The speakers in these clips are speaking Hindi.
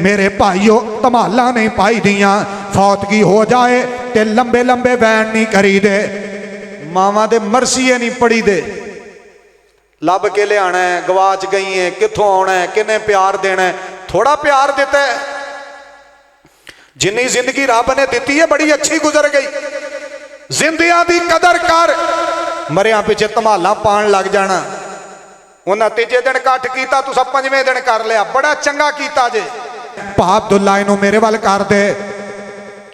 मेरे भाईओ धमाला नहीं पाई दियां, फौतगी हो जाए ते लंबे लंबे वैन नहीं करी दे, मावां दे मरसीए नहीं पड़ी दे। लभ के लिया है, गवाच गई है, कितों आना है, किन्ने प्यार देना है, थोड़ा प्यार देता है। जिन्नी जिंदगी रब ने दी है बड़ी अच्छी गुजर गई। जिंदियां दी कदर कर, मरिया पिछे धमाला पान लग जाना। उन्हें तीजे दिन कट किया, तुसा पंजवें दिन कर लिया, बड़ा चंगा किया जे। भा अब्दुल्ला इनू मेरे वाल कर दे,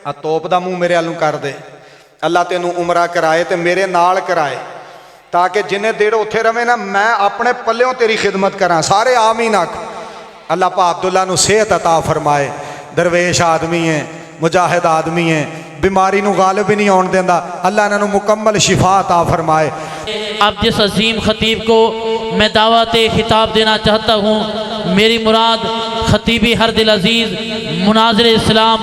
आ तोप दा मुंह मेरे वालू कर दे। अल्लाह तेनू उमरा कराए ते मेरे नाल कराए, ताकि जिन्हें देर उत्थे रवे ना, मैं अपने पल्लों तेरी खिदमत करा। सारे आमीन आख। अल्लाह भा अब्दुल्ला नू सेहत अता फरमाए। दरवेश आदमी है, मुजाहिद आदमी है, बीमारी नू गालिब भी नहीं आउण देंदा। अल्लाह इन्हां नू मुकम्मल शिफा अता फरमाए। अब जिस अजीम खतीब को मैं दावत खिताब देना चाहता हूँ, मेरी मुराद खतीबी हर दिल अजीज़ मुनाज़िर इस्लाम,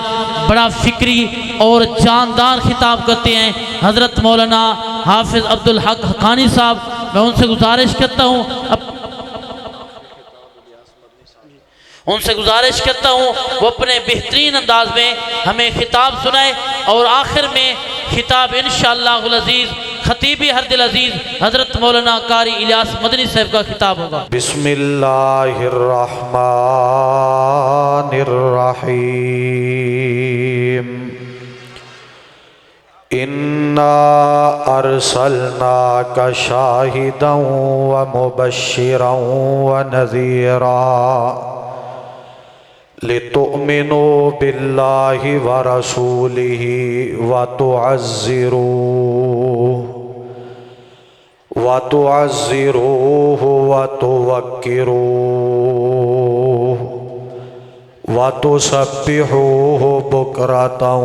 बड़ा फ़िक्री और जानदार खिताब करते हैं हज़रत मौलाना हाफिज़ अब्दुल हक हक़ानी साहब। मैं उनसे गुजारिश करता हूँ वो अपने बेहतरीन अंदाज में हमें खिताब सुनाए, और आखिर में खिताब इंशाअल्लाहुल अज़ीज़ खतीबी हर दिल अजीज़ हज़रत मौलाना कारी इलियास मदनी साहब का खिताब होगा। बिस्मिल्लाहिर्रहमानिर्रहीम। इन्ना अरसलनाका शाहिदन व मुबश्शिरन व नज़ीरा लितुअमिनु बिल्लाहि व रसूलिहि व तुअज़्ज़िरूहु व तुवक्किरूहु व तुसब्बिहूहु बुक्रतन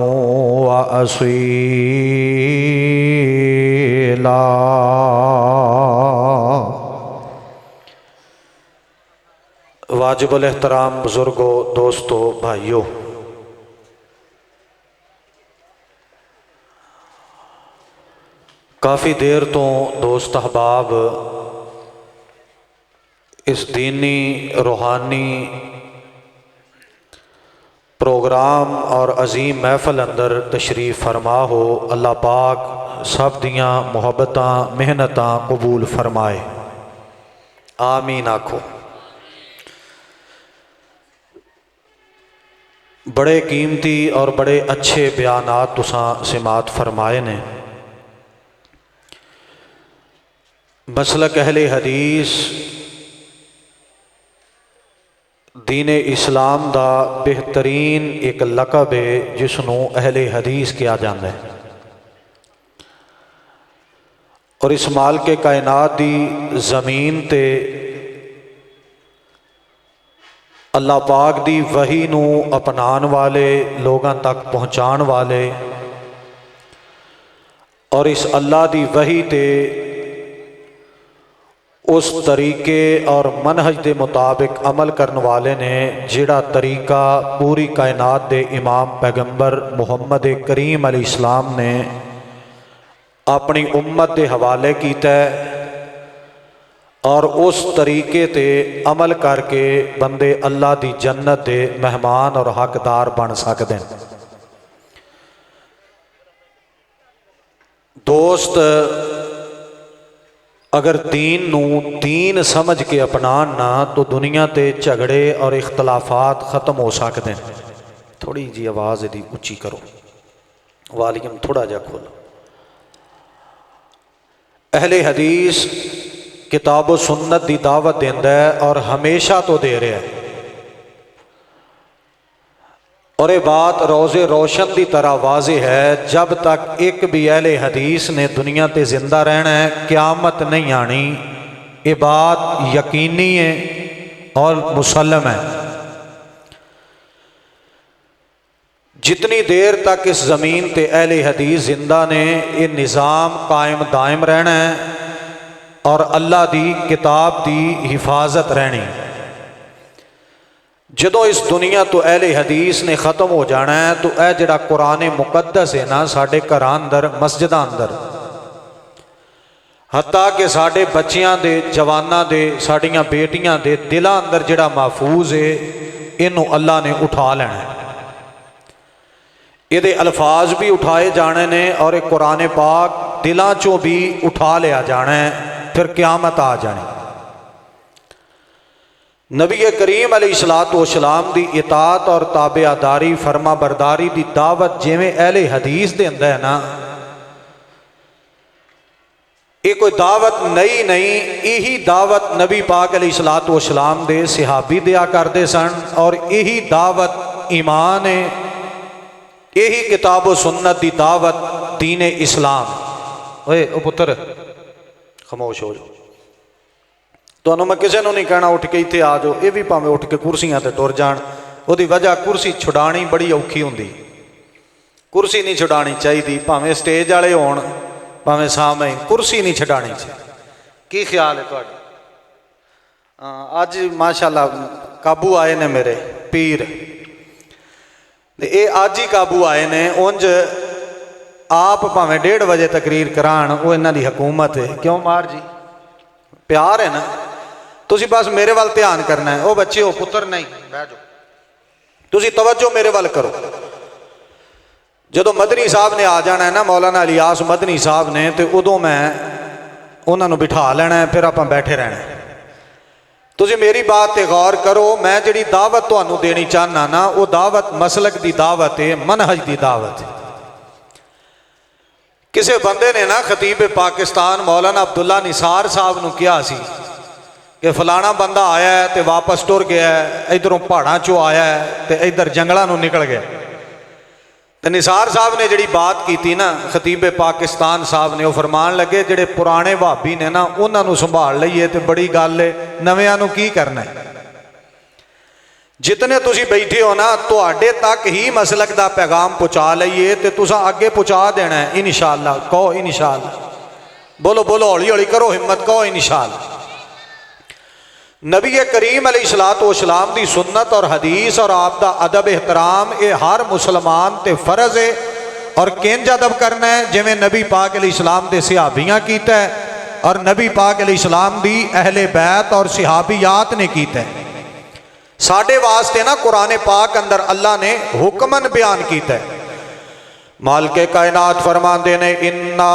व असीला। वाजिबुल एहतराम बुजुर्गों, दोस्तों, भाइयों, काफ़ी देर तो दोस्त अहबाब इस दीनी रूहानी प्रोग्राम और अजीम महफल अंदर तशरीफ़ फरमा हो। अल्लाह पाक सब दियाँ मुहब्बतां मेहनतां कबूल फरमाए, आमीन आखो। बड़े कीमती और बड़े अच्छे बयानात तुसां सिमात फरमाए ने। मसलक अहले हदीस दीने इस्लाम दा बेहतरीन एक लकब है जिसनों अहले हदीस किया जाता है, और इस माल के कायनात दी ज़मीन ते अल्लाह पाक दी वही नू अपनाने वाले, लोगों तक पहुँचाने वाले, और इस अल्लाह दी वही ते उस तरीके और मनहज के मुताबिक अमल करने वाले ने जिहड़ा तरीका पूरी कायनात दे इमाम पैगंबर मुहम्मद करीम अलैहिस्सलाम ने अपनी उम्मत के हवाले किया, और उस तरीके ते अमल करके बंदे अल्लाह दी जन्नत दे मेहमान और हकदार बन सकते हैं। दोस्त, अगर दीन नू दीन समझ के अपनान ना तो दुनिया ते झगड़े और इख्तलाफात ख़त्म हो सकते हैं। थोड़ी जी आवाज़ यदि उच्ची करो, वॉल्यूम थोड़ा जा खोलो। अहले हदीस किताब व सुन्नत की दावत देंदा है और हमेशा तो दे रहा है, और ये बात रोज़े रोशन की तरह वाज़े है। जब तक एक भी अहले हदीस ने दुनिया ते जिंदा रहना है, क़यामत नहीं आनी। ये बात यकीनी है और मुसल्लम है। जितनी देर तक इस ज़मीन ते अहले हदीस जिंदा ने, ये निज़ाम कायम दायम रहना है और अल्लाह दी किताब की हिफाजत रहनी। जदों इस दुनिया तो अहले हदीस ने ख़त्म हो जाना है तो यह जिहड़ा कुरान मुकद्दस है ना, साढ़े घर अंदर मस्जिद अंदर, हत्ता कि साढ़े बच्चियां दे, जवानां दे, साड़ियां बेटियां दे दिलों अंदर जिहड़ा महफूज है, इनू अल्लाह ने उठा लेना है। ये अल्फाज भी उठाए जाने ने और एक कुरान पाक दिलों चों भी उठा लिया जाना है, फिर क़यामत आ जानी। नबी करीम अलैहिस्सलातु वस्सलाम दी इताअत और ताबेदारी फरमा बरदारी दी दावत जिवें अहले हदीस दे अंदर है ना, ये कोई दावत नई नहीं, यही दावत नबी पाक अलैहिस्सलातु वस्सलाम दे सहाबी दिया करते सन और यही दावत ईमान है, यही किताब व सुन्नत की दावत दीन इस्लाम। ओए ओ पुत्र खामोश हो जाओ, तो मैं किसी को नहीं कहना उठ के इतने आ जाओ, ये भी भावें उठ के कुर्सियां ते टुर जान। उसकी वजह कुर्सी छुड़ानी बड़ी औखी होंगी, कुर्सी नहीं छुड़ानी चाहिए, भावें स्टेज वाले होण भावें सामने, कुर्सी नहीं छुड़ानी चाहिए। की ख्याल है तुहाडा? हाँ, अज माशाअल्लाह काबू आए ने मेरे पीर, ये अज ही काबू आए ने। उंज आप भावें 1:30 बजे तकरीर कराण, वो इन्हां दी हुकूमत है। क्यों मार जी, प्यार है ना, तुसी बस मेरे वाल ध्यान करना है। वो बच्चे हो पुत्र नहीं बह जाओ, तुसी तवज्जो मेरे वाल करो। जो मदनी साहब ने आ जाना है ना, मौलाना इलियास मदनी साहब ने, तो उदों मैं उन्होंने बिठा लेना है, फिर आप बैठे रहना है। तुसी मेरी बात ते गौर करो, मैं जिहड़ी दावत तुहानू देनी चाहना ना, वो दावत मसलक दी दावत है, मनहज दी दावत है। किसी बंदे ने ना खतीब पाकिस्तान मौलाना अब्दुल्ला निसार साहब नू कहा सी कि फलाना बंदा आया है तो वापस टुर गया है, इधरों पहाड़ों चो आया है तो इधर जंगलों नू निकल गया। तो निसार साहब ने जिहड़ी बात की ना, खतीब पाकिस्तान साहब ने, वो फरमान लगे जिहड़े पुराने भाभी ने ना, उन्होंने संभाल लईए तो बड़ी गल है, नविआं नू की करना है। जितने तुसी बैठे हो ना, तुहाडे तक ही मसलक दा पैगाम पहुँचा लईए तो तुसां अगे पहुँचा देना है इंशाअल्लाह। कहो इंशाअल्लाह, बोलो बोलो, हौली हौली करो हिम्मत, कहो इंशाअल्लाह। नबी करीम अलैहिस्सलातु वस्सलाम दी सुन्नत और हदीस और आपका अदब एहतराम, ये हर मुसलमान ते फर्ज है। और किंज अदब करना है, जिवें नबी पाक अलैहिस्सलाम दे सहाबियां कीता है और नबी पाक अलैहिस्सलाम दी अहले बैत और सहाबियात ने कीता है। साडे वास्ते ना कुरान पाक अंदर अल्लाह ने हुक्मन बयान किया है। मालिक कायनात फरमाते ने, इन्ना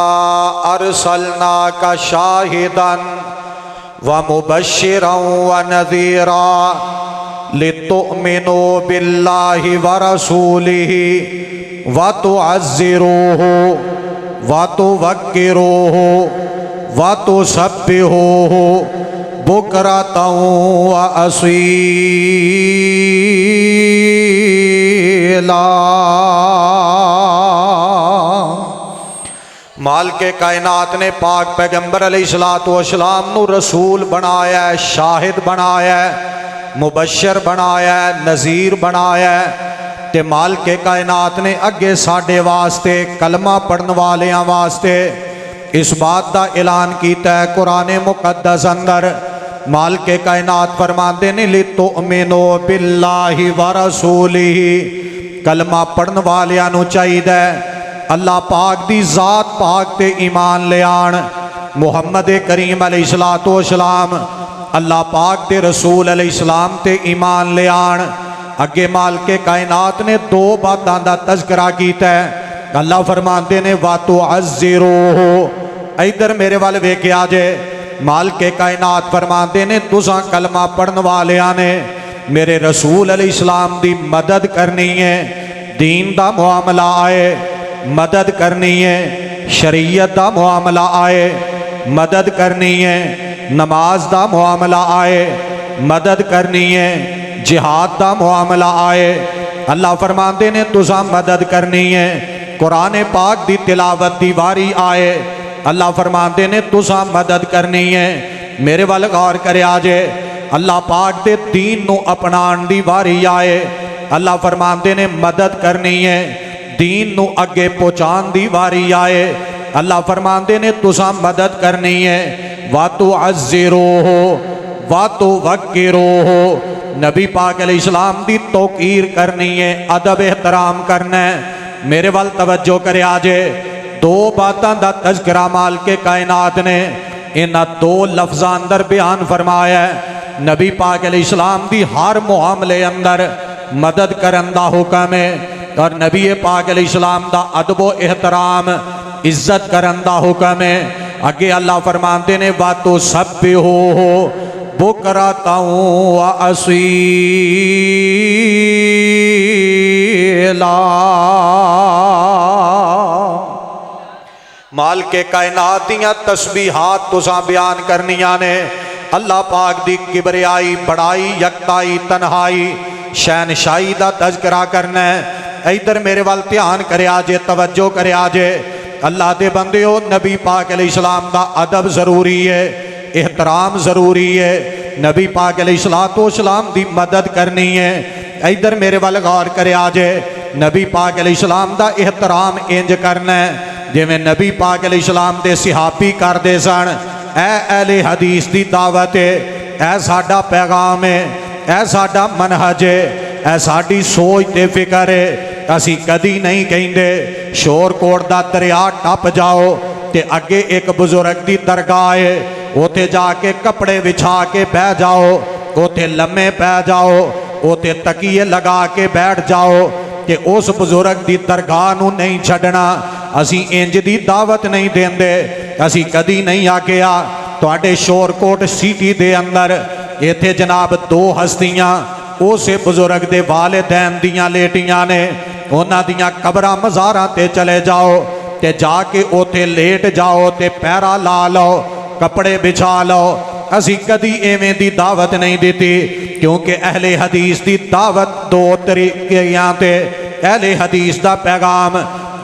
अरसलना का शाहिदन व मुबश्शिरन व नज़ीरा लितुमिनु बिल्लाहि व रसूलिहि व तुअज़्ज़िरूहु व तुवक्किरूहु व तुसब्बिहूहु बुकरतन व असीला। माल के कायनात ने पाक पैगंबर अलैहिस्सलातु वस्सलाम नू रसूल बनाया है, शाहिद बनाया है, मुबश्शिर बनाया है, नज़ीर बनाया है। ते माल के कायनात ने अगे साडे वास्ते कलमा पढ़न वालियां वास्ते इस बात का ऐलान किया है कुरान मुकद्दस अंदर। माल के कायनात फरमाते ने, लितुमिनु बिल्लाहि व रसूलिहि, कलमा पढ़न वालियां नू चाहिए अल्लाह पाक दी जात पाक ते ईमान ले आन। मुहम्मद करीम अलैहिस्सलातु वस्सलाम अल्लाह पाक दे रसूल अलैहिस्सलाम ते ईमान ले आन। अगे माल के कायनात ने दो बातों का तज़किरा किया है। अल्लाह फरमाते ने, वा तुअज़्ज़िरूहु, इधर मेरे वाल वेख्या जे। माल के कायनात फरमाते ने, तुसां कलमा पढ़न वालियां ने मेरे रसूल अलैहिस्सलाम दी मदद करनी है। दीन दा मुआमला आए मदद करनी है, शरीयत दा मुआमला आए मदद करनी है, नमाज दा मुआमला आए मदद करनी है, जिहाद दा मुआमला आए अल्लाह फरमाते ने तुसां मदद करनी है। कुरान पाक दी तिलावत दी वारी आए अल्लाह फरमाते ने तुसां मदद करनी है। मेरे वाल गौर करिया जे, अल्लाह पाक दे दीन नू अपनाण दी वारी आए अल्लाह फरमाते ने मदद करनी है। दीन नू अगे पहुँचाण दी वारी आए अल्लाह फरमाते ने तुसां मदद करनी है। वा तुअज़्ज़िरूहु वा तुवक्किरूहु, नबी पाक अलैहिस्सलाम दी तौकीर करनी है, अदब एहतराम करना है। मेरे वाल तवज्जो करिया जे, दो बातों का तज़किरा माल के कायनात ने इन्हां दो लफ्ज़ां अंदर बयान फरमाया है। नबी पाक अलैहिस्सलाम दी हर मुआमले अंदर मदद करन दा हुक्म है और नबी पाक अलैहिस्सलाम दा अदबो एहतराम इज्जत करन दा हुक्म है। अगे अल्लाह फरमाते ने वातो सब हो बुकराताऊं व असीला। माल के कायनात दियां तस्बीहात तुसां बयान करनियां ने। अल्लाह पाक दी किबरियाई बड़ाई यकताई तन्हाई शहनशाही दा तज़किरा करना है। इधर मेरे वाल ध्यान करया जे, तवज्जो करया जे। अल्लाह दे बंदिओ नबी पाक अलैहिस्सलाम दा अदब ज़रूरी है, एहतराम ज़रूरी है। नबी पाक अलैहिस्सलाम दी मदद करनी है। इधर मेरे वाल गौर करया जे। नबी पाक अलैहिस्सलाम दा एहतराम इंज करना है जिवें नबी पाक अलैहिस्सलाम दे सहाबी करदे सन। ऐ अहले हदीस दी दावत है, ऐ साडा पैगाम है, ऐ साडा मनहज है, ऐ साडी सोच ते फिक्र है। असी कदी नहीं कहिंदे शोरकोट दा दरिया टप जाओ ते अगे एक बुजुर्ग दी दरगाह है, उथे जाके कपड़े विछा के बह जाओ, उथे लम्मे पै जाओ, उथे तकिए लगा के बैठ जाओ कि उस बुजुर्ग दी दरगाह नूं नहीं छड्डना। असी इंज दी दावत नहीं देंदे। असी कदी नहीं आखिया तुहाडे शोरकोट सिटी दे अंदर इत्थे जनाब दो हस्तियां उस बुजुर्ग दे वालिदैन दियां लेटियां ने, उन्हां दियां कबरां मज़ारां ते चले जाओ ते जाके उथे लेट जाओ ते पैरा ला लो, कपड़े बिछा लो। असी कदी एवें दी दावत नहीं दी, क्योंकि अहले हदीस दी दावत दो तरीकियां ते, अहले हदीस दा पैगाम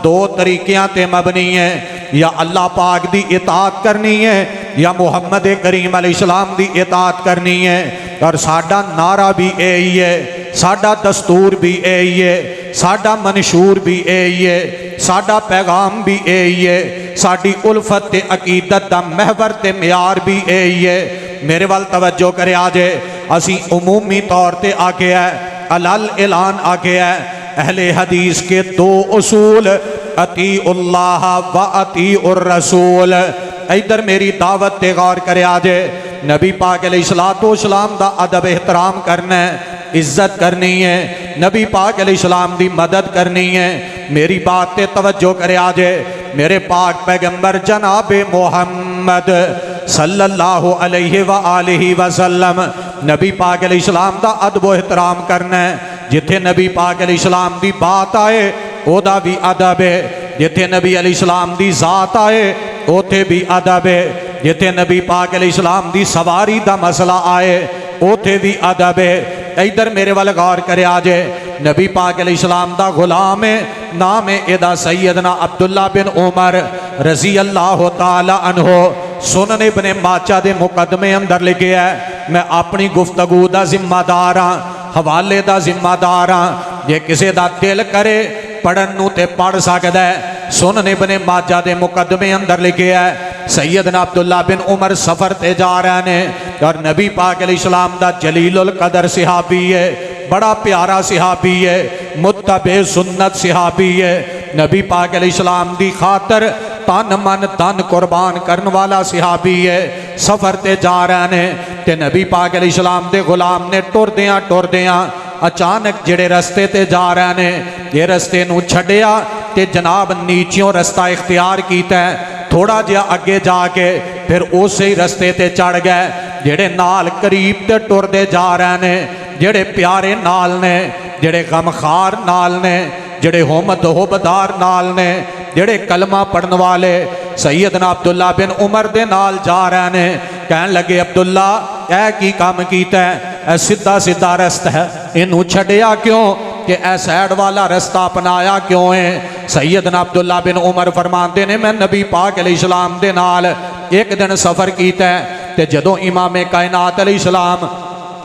दो तरीकियां ते मबनी है। या अल्लाह पाक दी इताअत करनी है या मुहम्मद करीम अलैहिस्सलाम दी इताअत करनी है। और साडा नारा भी यही है, साडा दस्तूर भी यही है, साडा मंशूर भी यही है, साडा पैगाम भी यही है, साडी उल्फत ते अकीदत दा महवर ते म्यार भी यही है। मेरे वाल तवज्जो करया जे। असी उमूमी तौर ते आखे है, अलल ऐलान आखे है, अहले हदीस के दो उसूल अतीउल्लाह व अतीउर रसूल। इधर मेरी दावत ते गौर करया जे। नबी पाक अलैहिस्सलाम दा अदब एहतराम करना है, इज्जत करनी है, नबी पाक अलैहिस्सलाम दी मदद करनी है। मेरी बात ते तवज्जो करया जे। मेरे पाक पैगंबर जनाब मोहम्मद सल्लल्लाहु अलैहि व आलिहि वसल्लम नबी पाक अलैहिस्सलाम दा अदब एहतराम करना है। जिथे नबी पाक अलैहिस्सलाम दी बात आए ओदा भी अदब है, जिथे नबी अलैहिस्सलाम दी जात आए उथे भी अदब है, जिथे नबी पाक अलैहिस्सलाम दी सवारी दा मसला आए उथे भी अदब है। इधर मेरे वाल गौर करया जे। नबी पाक अलैहिस्सलाम दा गुलाम है, नाम है एदा सैयदना अब्दुल्ला बिन उमर रजी अल्लाह ताला अन्हो। सुनन इब्ने माचा दे मुकदमे अंदर लिखे है, मैं अपनी गुफ्तगू दा जिम्मेदार हाँ, हवाले दा जिम्मेदार हाँ। जे किसी दा दिल करे पढ़न नूं ते पढ़ सकदा है। सुनन इब्ने माजा दे मुकदमे अंदर लिखे है, सैयदना अब्दुल्ला बिन उमर सफर ते जा रहे ने और नबी पाक अलैहिस्सलाम दा जलीलुल कदर सहाबी है, बड़ा प्यारा सहाबी है, मुत्तबे सुन्नत सहाबी है। नबी पाक अलैहिस्सलाम दी खातर तन मन धन कुर्बान करने वाला सहाबी है। सफर ते जा रहे ने ते नबी पाक अलैहिस्सलाम दे गुलाम ने टुरदियां अचानक जेड़े रस्ते ते जा रहे ने ये रस्ते नूं छड्डिया ते जनाब नीचियों रस्ता इख्तियार कीता है। थोड़ा जिहा अगे जाके फिर उस ही रस्ते ते चढ़ गए। जेड़े नाल करीब ते टुरदे जा रहे ने, जेड़े प्यारे नाल ने, जेड़े गमखार नाल ने, जेड़े होबदार नाल ने, जेड़े कलमा पढ़न वाले सैयदना अब्दुल्ला बिन उमर दे नाल जा रहे ने। कहन लगे अब्दुल्ला ऐ की काम कीता है, ऐ सीधा सीधा रस्ता है, इनू छड्डिया क्यों कि ऐ सैड वाला रस्ता अपनाया क्यों है। सैयदना अब्दुल्ला बिन उमर फरमाते ने मैं नबी पाक अलैहिस्सलाम दे नाल एक दिन सफ़र किया ते जदों इमाम कायनात अलैहिस्सलाम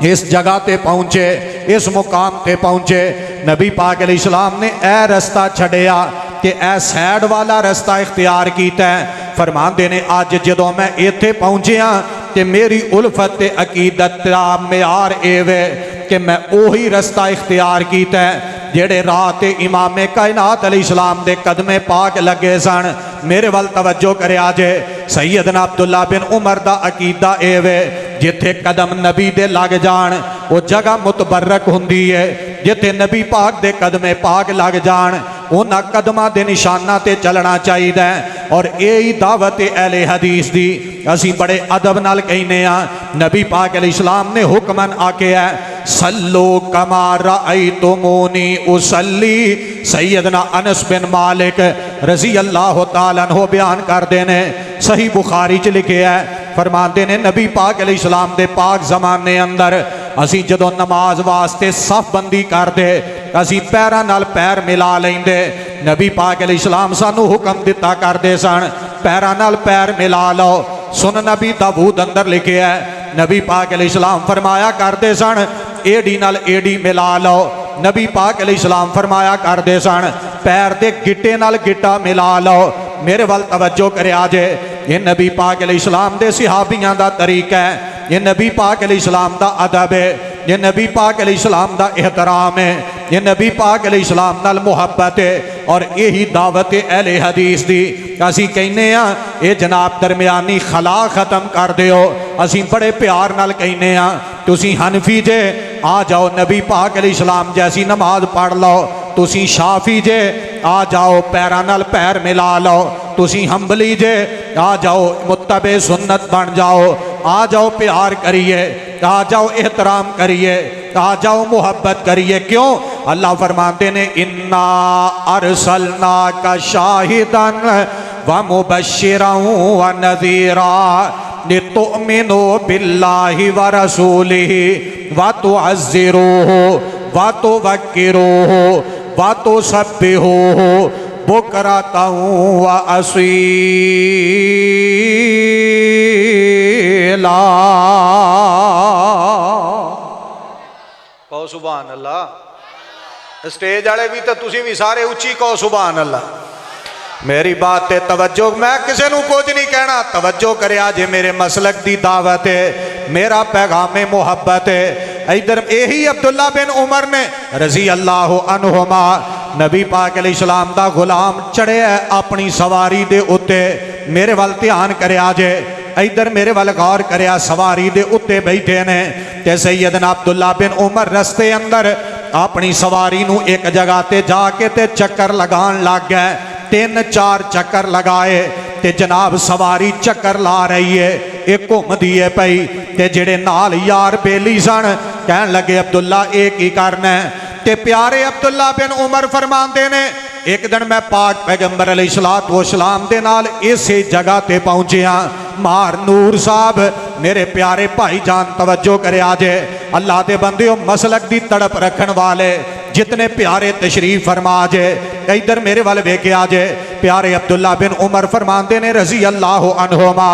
इस जगह ते पहुँचे, इस मुकाम ते पहुँचे, नबी पाक अलैहिस्सलाम ने ऐ रस्ता छड्डिया कि ऐ सैड वाला रस्ता इख्तियार किया। फरमाते ने अज जदों मैं इत्थे पहुँचिया कि मेरी उल्फत ते अकीदत दा म्यार एवे कि मैं ओही रस्ता इख्तियार किया जेड़े रात इमाम कायनात अलैहिस्सलाम दे कदमे पाक लगे सन। मेरे वाल तवज्जो करया जे। सैयदना अब्दुल्ला बिन उमर दा अकीदा एवे जिथे कदम नबी दे लग जान वो जगह मुतबरक हुंदी है। जिथे नबी पाक दे कदमे पाक लग जान उन्हां कदमां दे निशानां ते चलना चाहिए। और यही दावत अहले हदीस दी असी बड़े अदब नाल कहने आ। नबी पाक अलैहिस्सलाम ने हुक्मन आख्या सल्लो कमा रअयतुमूनी उसल्ली। सैयदना अनस बिन मालिक रजी अल्लाह तआला अन्हु बयान करते हैं, सही बुखारी च लिखे है, फरमाते ने नबी पाक अलैहिस्सलाम दे पाक जमाने अंदर असी जदों नमाज वास्ते सफ बंदी करते असी पैरां नाल पैर मिला लेंदे। नबी पाक अलैहिस्सलाम सानू हुक्म दिता करते सन पैरां नाल पैर मिला लो। सुन नबी दाऊद अंदर लिखे है, नबी पाक अलैहिस्सलाम फरमाया करते सन एडी नाल एडी मिला लो। नबी पाक अलैहिस्सलाम फरमाया करते सन पैर दे गिट्टे नाल गिट्टा मिला लो। मेरे वाल तवज्जो करिया जे, ये नबी पाक अलैहिस्सलाम दे सहाबियां दा तरीका है, ये नबी पाक अलैहिस्सलाम दा अदब है, ये नबी पाक अलैहिस्सलाम दा एहतराम है, ये नबी पाक अलैहिस्सलाम नाल मुहब्बत है। और यही दावत अहले हदीस दी असी कहने आ ये जनाब दरमियानी खला खत्म कर दिओ। असी बड़े प्यार नाल कहने आ तुसी हनफी जे आ जाओ नबी पाक अलैहिस्सलाम जैसी नमाज पढ़ लो। तुसी शाफी जे आ जाओ पैरां नाल पैर मिला लो। तुसी हंबली जे आ जाओ मुत्तबे सुन्नत बन जाओ। आ जाओ प्यार करिए, आ जाओ एहतराम करिए, आ जाओ मुहब्बत करिए। क्यों? अल्लाह फरमाते ने इन्ना अरसलना का शाहिदन व मुबश्शिरन व नज़ीरा लितुमिनु बिल्लाहि व रसूलिहि व तुअज़्ज़िरूहु व तुवक्किरूहु व तुसब्बिहूहु बुकरतन व असीला। कहो सुभान अल्लाह। स्टेज वाले भी तो तुसी भी सारे उच्ची कहो सुभान अल्लाह। मेरी बात ते तवज्जो, मैं किसी नूं कुछ नहीं कहना, तवज्जो करिया जे मेरे मसलक दी दावत है, मेरा पैगाम मुहब्बत है। इधर यही अब्दुल्ला बिन उमर ने रजी अल्लाह अन्हुमा नबी पाक अलैहिस्सलाम दा गुलाम चढ़िया अपनी सवारी दे उत्ते। मेरे वाल ध्यान करिया जे, इधर मेरे वाल गौर करिया, सवारी दे उत्ते बैठे ने ते सैयदना अब्दुल्ला बिन उमर रस्ते अंदर अपनी सवारी नूं एक जगह ते जाके ते चक्कर लगान लग गए। 3-4 चक्कर लगाए ते जनाब सवारी चक्कर ला रही है, एक घूमदी है पई ते जेड़े नाल यार बेली सन कहन लगे अब्दुल्ला ये की करना है। ते प्यारे अब्दुल्ला बिन उमर फरमाते ने एक दिन मैं पाक पैगंबर अलैहिस्सलातु वस्सलाम दे नाल इसे जगह ते पहुंचिया। मार नूर साहब मेरे प्यारे भाई जान तवज्जो करिया जे, अल्लाह दे बंदियों मसलक दी तड़प रखन वाले जितने प्यारे तशरीफ फरमा जे, इधर मेरे वाल वेख्या जे। प्यारे अब्दुल्ला बिन उमर फरमाते ने रजी अल्लाह अन्हुमा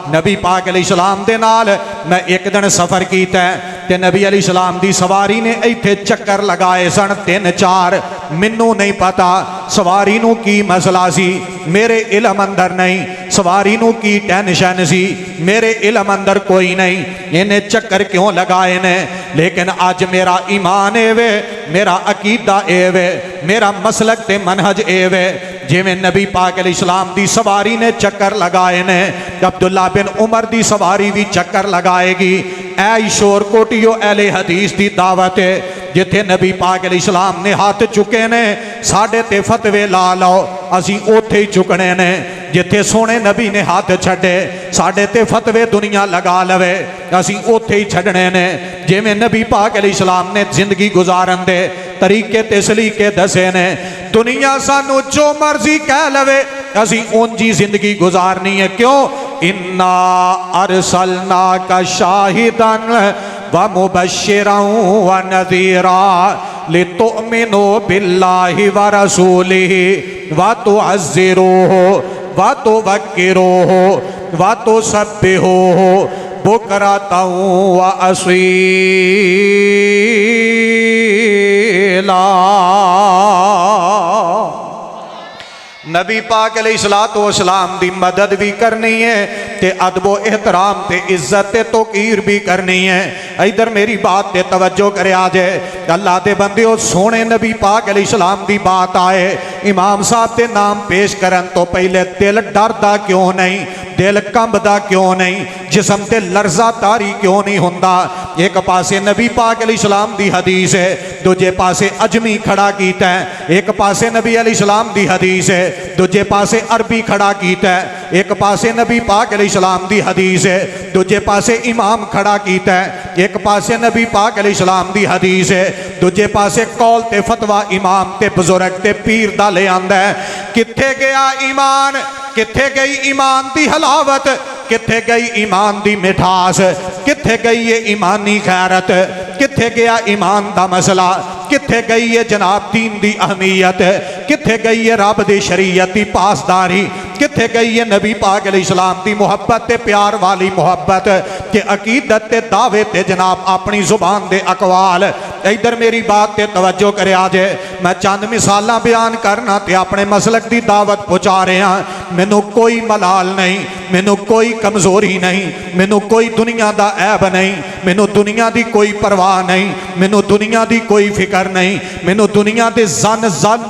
नबी पाक अलैहिस्सलाम दे नाल मैं एक दिन सफर कीता ते नबी अलैहिस्सलाम दी सवारी ने इत्थे चक्कर लगाए सन 3-4। मैनू नहीं पता सवारी नू की मसला सी, मेरे इलम अंदर नहीं, सवारी नू की टेंशन सी, मेरे इलम अंदर कोई नहीं, इन्हें चक्कर क्यों लगाए ने। लेकिन अज मेरा ईमान एवे, मेरा अकीदा एवे, मेरा मसलक ते मनहज एवे जिवें नबी पाक अलैहिस्सलाम दी सवारी ने चक्कर लगाए ने, अब्दुल्ला बिन उमर दी सवारी भी चक्कर लगाएगी। ऐ शोर कोटियो अहले हदीस दी दावत है, जिथे नबी पाक अलैहिस्सलाम ने हाथ चुके ने साडे ते फतवे ला लो, असी ओथे ही चुकने ने। जिथे सोने नबी ने हाथ छड्डे साडे ते फतवे दुनिया लगा लवे, असी ओथे ही छड्डने ने। जिवें नबी पाक अलैहिस्सलाम ने जिंदगी गुजारन दे तरीके ते सलीके दसे ने, दुनिया सानू जो मर्जी कह लवे असी उंजी जिंदगी गुजारनी है। क्यों? इन्ना अरसलना का शाहिदन व मुबश्शिरन व नज़ीरा लितुमिनु बिल्लाहि व रसूलिहि व तुअज़्ज़िरूहु व तुवक्किरूहु व तुसब्बिहूहु बुकरतन व असीला। नबी पाक अलैहिस्सलातु वस्सलाम दी मदद भी करनी है ते अदबो एहतराम ते इज्जत ते तौकीर भी करनी है। इधर मेरी बात ते तवज्जो करिया जे, अल्लाह दे बंदियो सोने नबी पाक अलैहिस्सलाम दी बात आए, इमाम साहब दे नाम पेश करन तो पहले दिल डरदा क्यों नहीं, दिल कंबदा क्यों नहीं? जिसम ते लर्जा तारी क्यों नहीं होंदा। एक पासे नबी पाक अलैहिस्सलाम दी हदीस है, दूजे पासे अजमी खड़ा कीता है। एक पासे नबी अलैहिस्सलाम दी हदीस है, दूजे पासे अरबी खड़ा कीता है। एक पासे नबी पाक अलैहिस्सलाम दी हदीस है, दूजे पासे इमाम खड़ा कीता है। एक पासे नबी पाक अलैहिस्सलाम दी हदीस है, दूजे पासे कौल ते फतवा इमाम ते बुजुर्ग ते पीर दा ले आंदा है। किथे गया ईमान, किथे गई ईमान दी हलावत, किथे गई ईमान दी मिठास, किथे गई ये ईमानी खैरत, किथे गया ईमान दा मसला, किथे गई है जनाब दीन दी अहमियत, किथे गई है रब दी शरीयत दी पासदारी, किथे गई है नबी पाक अलैहिस्सलाम दी मुहब्बत ते प्यार वाली मुहब्बत के अकीदत ते दावे ते जनाब अपनी जुबान दे अकवाल। इधर मेरी बात ते तवज्जो करे आजे, मैं चंद मिसालां बयान करना ते अपने मसलक दी दावत पहुंचा रहा। मैनू कोई मलाल नहीं, मैनू कोई कमजोरी नहीं, मैनू कोई दुनिया दा ऐब नहीं, मैनू दुनिया दी कोई परवाह नहीं, मैनू दुनिया दी कोई फिक्र नहीं, मैनू दुनिया दे जन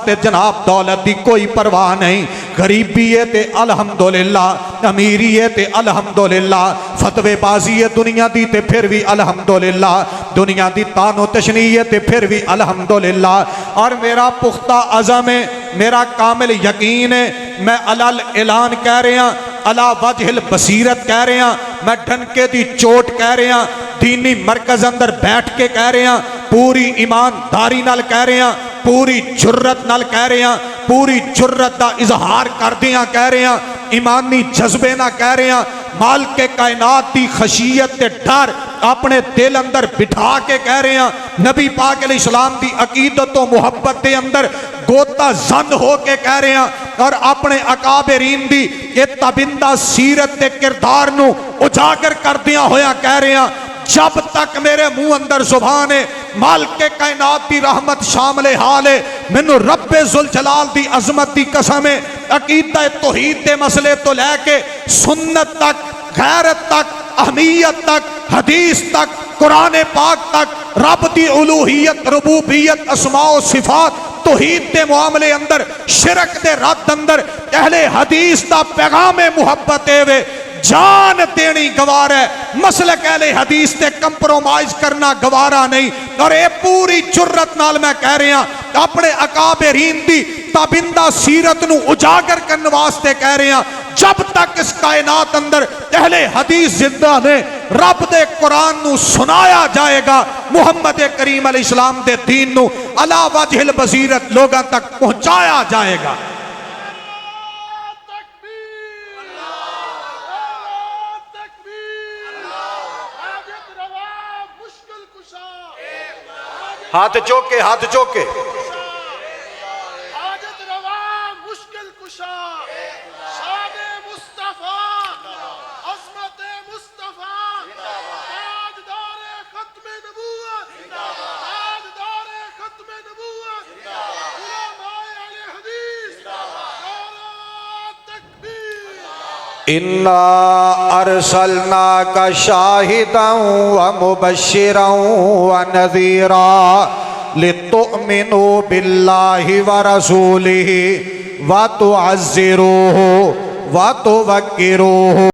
ते जनाब दौलत दी कोई परवाह नहीं। गरीबी है ते अल्हम्दुलिल्लाह, अमीरी है ते अल्हम्दुलिल्लाह, फतवेबाजी है दुनिया दी ते फिर भी अल्हम्दुलिल्लाह, दुनिया दी तानो तशनी है ते फिर भी अल्हम्दुलिल्लाह। और मेरा पुख्ता अज़म है, मेरा कामिल यकीन है, मैं अलल ऐलान कह रहा, अला वजहिल बसीरत कह रहा, मैं डनके दी चोट कह रहा, दीनी मरकज अंदर बैठ के कह रहा, पूरी ईमानदारी नाल कह रहा, पूरी जुर्रत नाल कह रहा, पूरी जुर्रत का इजहार करदियां कह रहा, ईमानी जज्बे ना कह रहा, माल के कायनात की खशियत ते डर अपने दिल अंदर बिठा के कह रहे हैं। नबी पाक अलैहिस्सलाम की अकीदत तो मुहब्बत के अंदर गोता जन हो के कह रहे हैं और अपने अकाबरीन दी ये तबिंदा सीरत के किरदार नू उजागर करदिया होया कह रहे हैं, जब तक मेरे मुंह अंदर जुबान है माल के कायनात की रहमत शामिल हाल है, मैनू रब्बे जुल जलाल दी अजमत की कसम है, अकीदा तौहीद के मसले तो लैके सुन्नत तक, गैरत तक, अहमियत तक, हदीस तक, कुरान पाक तक, रब दी उलूहियत, रबूबियत, अस्माओ सिफात, तौहीद के मामले अंदर, शिरक के रद्द अंदर अहले हदीस का पैगाम मुहब्बत है, जान देनी गवार है, मसलक अहले हदीस से कंप्रोमाइज करना गवारा नहीं। और ये पूरी जुर्रत नाल मैं कह रहा अपने अकाबरीन दी ताबिंदा सीरत नू उजागर करने वास्ते कह रहे हैं, जब तक इस कायनात अंदर अहले हदीस जिंदा ने रब दे कुरान नू सुनाया जाएगा, मुहम्मद करीम अलैहिस्सलाम दे दीन नू अला वजहिल बसीरत लोगों तक पहुंचाया जाएगा। हाथ चौके, हाथ चौके, हाजत रवा मुश्किल कुशा, शाने मुस्तफा, अज़मते मुस्तफा, ताजदारे खत्मे नबूवत, ताजदारे खत्मे नबूवत, उलमाए अहले हदीस, नारा तकबीर। इन्ना अरसलना का शाहिदन व मुबश्शिरन व नज़ीरा लितुअमिनु बिल्लाहि व रसूलिहि व तुअज़्ज़िरूहु व तुवक्किरूहु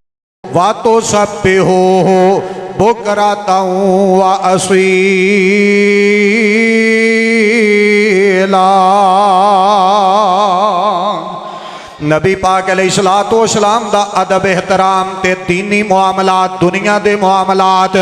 व तुसब्बिहूहु बुकरतन व असीला। नबी पाक अलैहिस्सलातु वस्सलाम दा अदब एहतराम ते दीनी मुआमलात, दुनिया दे मुआमलात,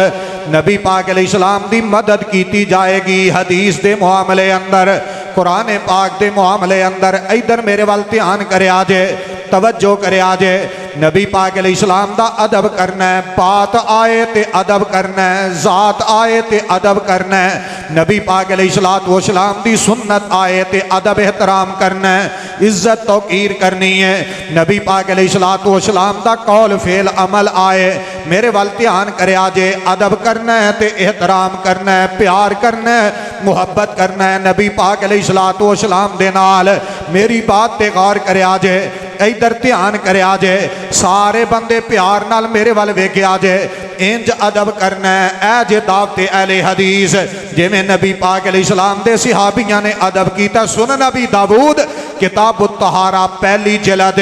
नबी पाक अलैहिस्सलाम दी मदद की जाएगी हदीस दे मामले अंदर, कुरान पाक दे मामले अंदर। इधर मेरे वाल ध्यान करे आजे, तवज्जो करे आजे। नबी पाक अलैहिस्सलाम दा अदब करना है, बात आए ते अदब करना है, जात आए ते अदब करना है। नबी पाक अलैहिस्सलातु वस्सलाम दी सुन्नत आए ते अदब एहतराम करना है, इज्जत तौकीर करनी है। नबी पाक अलैहिस्सलातु वस्सलाम दा कौल फेल अमल आए, मेरे वाल ध्यान करे आजे, अदब करना है ते एहतराम करना है, प्यार करना है, मुहब्बत करना है नबी पाक अलैहिस्सलातु वस्सलाम दे नाल। मेरी बात ते गौर करे आजे, इधर ध्यान करे आजे, सारे बंदे प्यार नाल मेरे वाल वेखे आजे। इंज अदब करना है ए जे दावते अहले हदीस, जिवें नबी पाक अलैहिस्सलाम दे सहाबियां ने अदब कीता। सुन नबी दाऊद किताब तहारा पहली जिलद,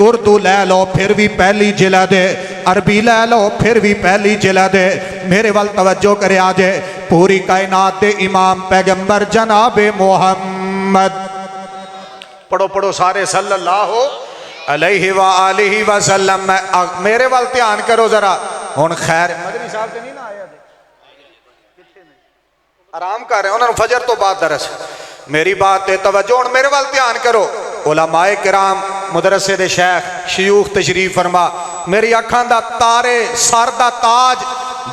उर्दू लै लो फिर भी पहली जिलद, अरबी लै लो फिर भी पहली जिलद है। मेरे वाल तवज्जो करे आजे पूरी कायनात दे इमाम पैगंबर जनाबे मोहम्मद। पढ़ो पढ़ो सारे सल्लल्लाहु अलैहि व आलिहि वसल्लम। मेरे वाल ध्यान करो जरा हुण। खैर मदनी साहब ते नहीं ना आया, आराम कर रहे हैं, उन्होंने फजर तो बाद दरस। मेरी बात ते तवज्जो हुण मेरे वाल ध्यान करो। उलमाए किराम मदरसे दे शेख शयूख तशरीफ फरमा, मेरी अखां दा तारे सर दा ताज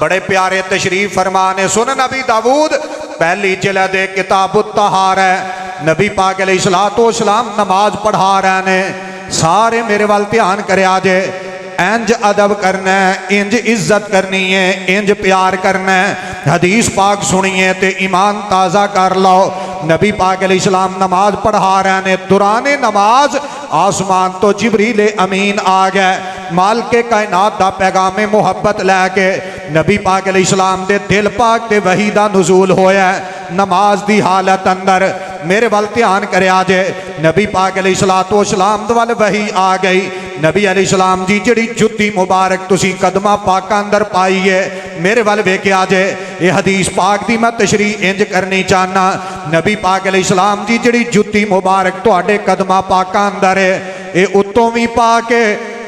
बड़े प्यारे तशरीफ फरमा ने। सुन नबी दाऊद पहली जिलद किताब तहार है, नबी पाक अलैहिस्सलातो वस्सलाम नमाज पढ़ा रहे ने। सारे मेरे वाल ध्यान करे आजे। इंज अदब करना है, इंज इज्जत करनी है, इंज प्यार करना है। हदीस पाक सुनिए ते ईमान ताज़ा कर लो। नबी पाक अलैहिस्सलाम नमाज पढ़ा रहे ने। दुराने नमाज आसमान तो जिबरील अमीन आ गए, माल के कायनात दा पैगाम मुहब्बत लैके नबी पाक अलैहिस्सलाम दे दिल पाक ते वही दा नुज़ूल होया नमाज दी हालत अंदर। मेरे वाल ध्यान करे आजे। नबी पाक अलैहिस्सलातो वस्सलाम दे वाल वही आ गई। नबी अलैहिस्सलाम जी जिहड़ी जुत्ती मुबारक तुसी कदमा पाका अंदर पाई है, मेरे वाल वेख्या जे। ये हदीस पाक दी मैं तशरीह इंज करनी चाहना। नबी पाक अलैहिस्सलाम जी जिहड़ी जुत्ती मुबारक तुहाडे कदमा पाका अंदर है, ये उत्तों भी पा के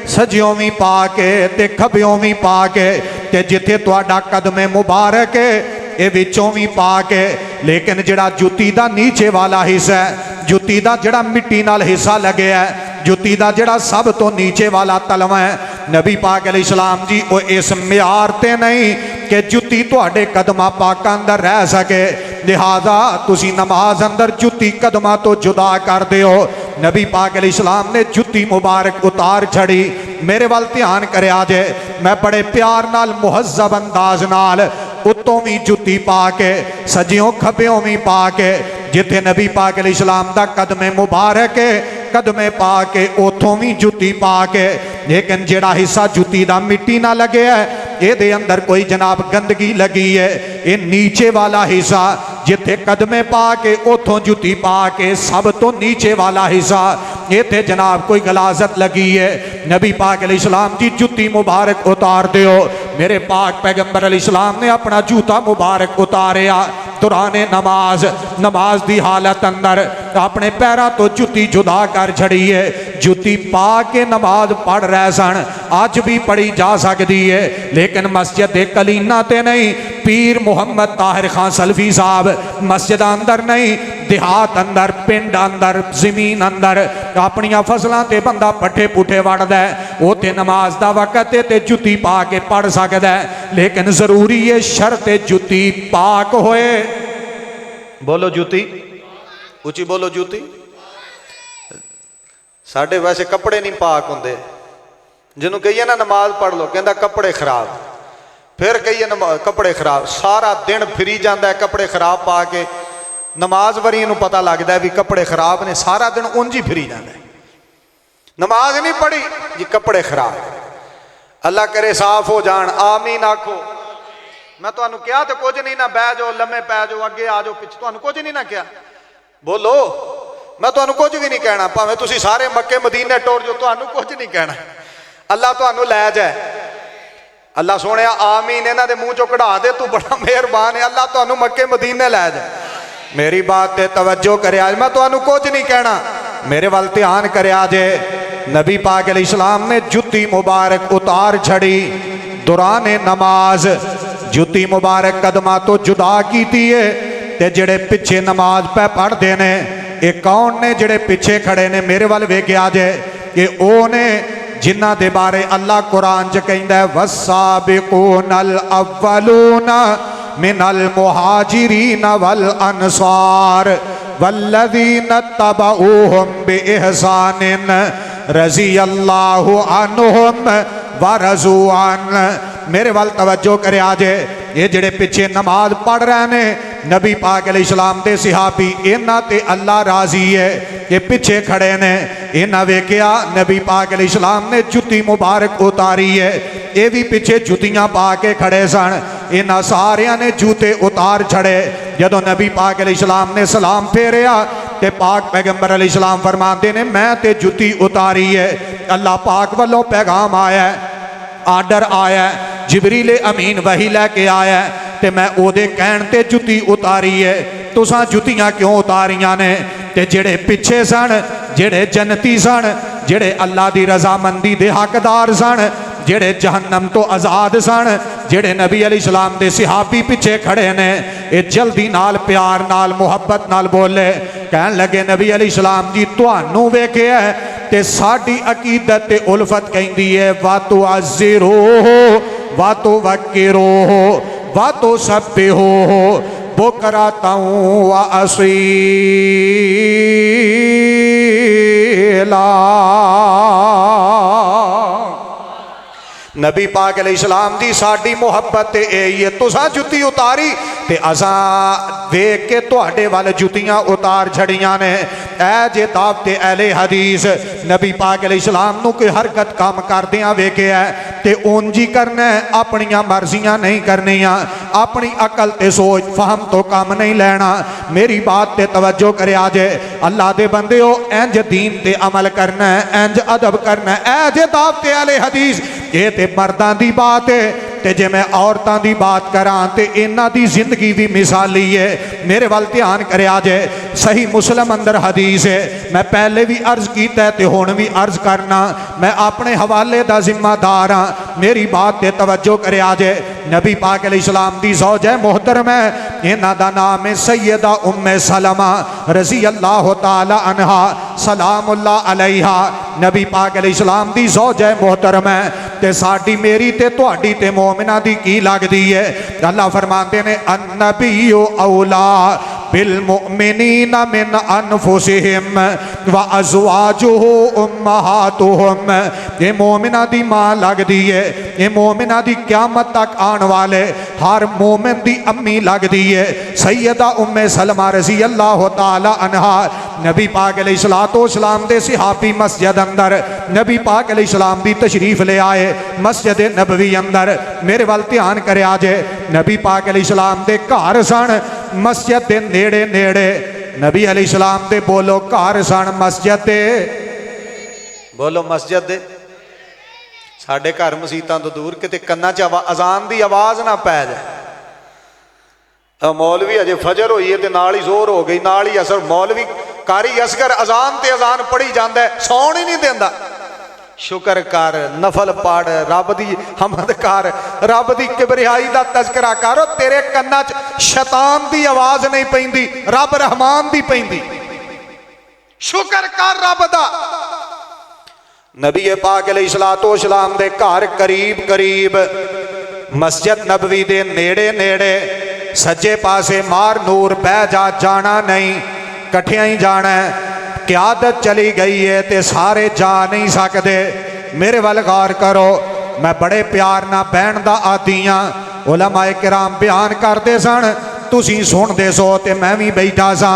सज्जियों भी पा के ते खब्बियों भी पा के ते जिथे तुहाडा कदमे मुबारक है ये विचों भी पा के। लेकिन जिहड़ा जुत्ती दा नीचे वाला हिस्सा है, जुत्ती दा जिहड़ा मिट्टी नाल हिस्सा लगे है, जुत्ती दा जिहड़ा सब तो नीचे वाला तलवा है, नबी पाक अलैहिस्सलाम जी वो इस म्यार ते नहीं कि जुत्ती तुहाडे कदमा पाका अंदर रह सके। लिहाजा तुसी नमाज अंदर जुत्ती कदमा तो जुदा कर दिओ। नबी पाक अलैहिस्सलाम ने जुत्ती मुबारक उतार छड़ी। मेरे वाल ध्यान करे आजे। मैं बड़े प्यार नाल मुहज्जब अंदाज नाल उत्तों भी जुत्ती पा के सज्जियों खब्बियों भी पा के जिथे नबी पाक अलैहिस्सलाम दा कदमे मुबारक है कदमे पा के उथों भी जुत्ती पा के। लेकिन जेड़ा हिस्सा जुत्ती दा मिट्टी ना लगे है, ये अंदर कोई जनाब गंदगी लगी है। ये नीचे वाला हिस्सा जिथे कदमे पा के उथों जुत्ती पा के सब तो नीचे वाला हिस्सा इथे जनाब कोई गलाजत लगी है। नबी पाक अलैहिस्सलाम जी जुत्ती मुबारक उतार दिओ। मेरे पाक पैगंबर अलैहिस्सलाम ने अपना जूता मुबारक उतारिया दुराने नमाज। नमाज दी हालत अंदर अपने पैरों तो जुत्ती जुदा कर छड़ी है। जुत्ती पा के नमाज पढ़ रहे सन। अज भी पढ़ी जा सकती है, लेकिन मस्जिद कलीना ते नहीं। पीर मुहम्मद ताहिर खान सलफी साहब मस्जिद अंदर नहीं, देहात अंदर, पिंड अंदर, जमीन अंदर अपनिया फसलों ते बंदा पट्ठे पुठे वढ़दा है। उत्थे नमाज दा वक़्त है ते जुत्ती पा के पढ़ सकदा है, लेकिन जरूरी है शर्त जुत्ती पाक होए। बोलो जुत्ती उची बोलो जुत्ती। साढ़े वैसे कपड़े नहीं पाक होंगे। जिन्हों कहिए ना नमाज पढ़ लो, कहता कपड़े खराब। फिर कहिए कपड़े खराब, सारा दिन फिरी जाता है कपड़े खराब पा के। नमाज वरी नूं पता लगता है भी कपड़े खराब ने, सारा दिन उंज ही फिरी जाता है। नमाज नहीं पढ़ी जी कपड़े खराब। अल्लाह करे साफ हो जान, आमीन आखो। मैं तुहानू कहा तो कुछ नहीं ना, बह जाओ लम्मे पै जाओ अगे आ जाओ पिछे, तुहानू कुछ नहीं ना कहा। बोलो मैं तुहानू कुछ भी नहीं कहना, भावें तुसी सारे मक्के मदीने टोर जो, तुहानू कुछ नहीं कहना। अल्लाह तुहानू लै जाए। अल्लाह सोने आमीन इन्हां दे मूँह चों कढ़ा दे, तू बड़ा मेहरबान है। अल्लाह तुहानू मक्के मदीने लै जाए। मेरी बात ते तवज्जो करे, मैं तुहानू कुछ नहीं कहना, मेरे वाल ध्यान करे जे। नबी पाक अलैहिस्सलाम ने जुत्ती मुबारक उतार छड़ी दुराने नमाज। जुत्ती मुबारक कदमा तो जुदा कीती है ते जेड़े पिछे नमाज पे पढ़ते ने, ये कौन ने जेड़े पिछे खड़े ने? मेरे वाल वेख्या जे कि ओ ने जिन्हां दे बारे अल्लाह कुरान च कहंदा है वस्साबिकूनल अव्वलूना मिनल मुहाजिरीन वल अंसार वल्लज़ीना तबऊहुम बिइहसानिन रज़ियल्लाहु अन्हुम व रज़ू अन। मेरे वाल तवज्जो करे आजे। ये जेड़े पिछे नमाज पढ़ रहे ने नबी पाक अलैहिस्सलाम दे सिहाबी, इन्हां ते अल्लाह राजी है। ये पिछे खड़े ने, इन्हां वेख्या नबी पाक अलैहिस्सलाम ने जुत्ती मुबारक उतारी है। ये भी पिछे जुतियां पा के खड़े सन। इन्हां सारियां ने जूते उतार छड़े। जदों नबी पाक अलैहिस्सलाम ने सलाम फेरिया ते पाक पैगंबर अलैहिस्सलाम फरमाते ने मैं ते जुत्ती उतारी है। अल्लाह पाक वालों पैगाम आया है आर्डर आया जिबरील अमीन वही लैके आया ते मैं ओदे कहण ते जुत्ती उतारी है। तुसां जुत्तियां क्यों उतारियां ने? ते जेड़े पिछे सन, जेड़े जन्नती सन, जेड़े अल्लाह दी रजामंदी दे हकदार सन, जेड़े जहन्नम तो आज़ाद सन, जेड़े नबी अलैहिस्सलाम दे सिहाबी पिछे खड़े ने, ये जल्दी नाल प्यार नाल मुहब्बत नाल बोले। कहन लगे नबी अलैहिस्सलाम जी तुहानू वेखिया ते साडी अकीदत ते उल्फत कहंदी है वा तो अज़िरो वा तो वक्किरो वा तो सब्बिहो बुकरतन व असीला। नबी पाक अलैहिस्सलाम दी साडी मुहब्बत ते यही है। तुसां जुत्ती उतारी ते असां वेख के तुहाडे वाल जुत्तियां उतार छड़ियां ने। ऐ जे दावते अहले हदीस नबी पाक अलैहिस्सलाम नूं कोई हरकत काम करदियां वेखिया ते उंज ही करना है, अपनियां मर्जियां नहीं करनियां, अपनी अकल ते सोच फहम तो काम नहीं लेना। मेरी बात ते तवज्जो करिया जे अल्लाह दे बंदेओ, इंज दीन ते अमल करना है, इंज अदब करना है। ऐ जे दावते अहले हदीस ये ते मर्दां दी बात है ते जे मैं औरतां दी बात करां ते इन्हां दी जिंदगी भी मिसाली है। मेरे वाल ध्यान करिया जे सही मुस्लिम अंदर हदीस है, मैं पहले भी अर्ज कीता है ते हुण भी अर्ज करना, मैं अपने हवाले दा जिम्मेदार हाँ। मेरी बात ते तवज्जो करिया जे नबी पाक अलैहिस्सलाम दी ज़ौजा मोहतरम है, इन्हां दा नाम है सैयदा उम्मे सलमा रज़ी अल्लाह तआला अन्हा सलामुल्लाह अलैहा। नबी पाक अलैहिस्सलाम दी ज़ौजा मोहतरम है ते साडी मेरी ते तुहाडी ते मोमिना दी की लगदी है? अल्लाह फरमाते ने अन्नबिय्यु औला बिल मुमिनीना मिन अनफुसिहिम व अज़वाजुहु उम्महातुहुम। ये मोमिना दी मां लगदी है, ये मोमिना दी क़यामत तक आने वाले हर मोमिन दी अम्मी लगदी है। सैयदा उम्मे सलमा रज़ी अल्लाह तआला अन्हा नबी पाक अलैहिस्सलातु वस्सलाम दे सिहाबी मस्जिद अंदर नबी पाक अलैहिस्सलाम दी तशरीफ ले आए मस्जिद नबवी अंदर। मेरे वाल ध्यान करिया जे नबी पाक अलैहिस्सलाम दे घर सन मस्जिद दे नेड़े नेड़े। नबी अलैहिस्सलाम दे बोलो घर सन मस्जिद दे, बोलो मस्जिद दे। साडे घर मसीतां तो दूर किते कन्ना च अजान दी आवाज़ ना पै जाए। मौलवी अजे फजर होई है ते नाल ही जोर हो गई, नाल ही असर। मौलवी कारी असगर अजान ते अजान पढ़ी जांदा है, सौण ही नहीं देंदा। शुक्र कर, नफल पढ़, रब दी हमद कर, रब दी किबरियाई दा तज़किरा कर। तेरे कन्ना च शैतान दी आवाज़ नहीं पैंदी, रब रहमान दी पैंदी। शुक्र कर रब दा। नबी पाक अलैहिस्सलातु वस्सलाम दे घर करीब करीब मस्जिद नबवी दे नेड़े नेड़े सज्जे पासे मार नूर बह जा, जाना नहीं, कट्ठियां ही जाना है। क़यादत चली गई है ते सारे जा नहीं सकते। मेरे वाल गौर करो, मैं बड़े प्यार ना बहन दा आदी हाँ। उलमाए किराम बयान करते सन, तुसी सुनदे सो ते मैं भी बैठा सा।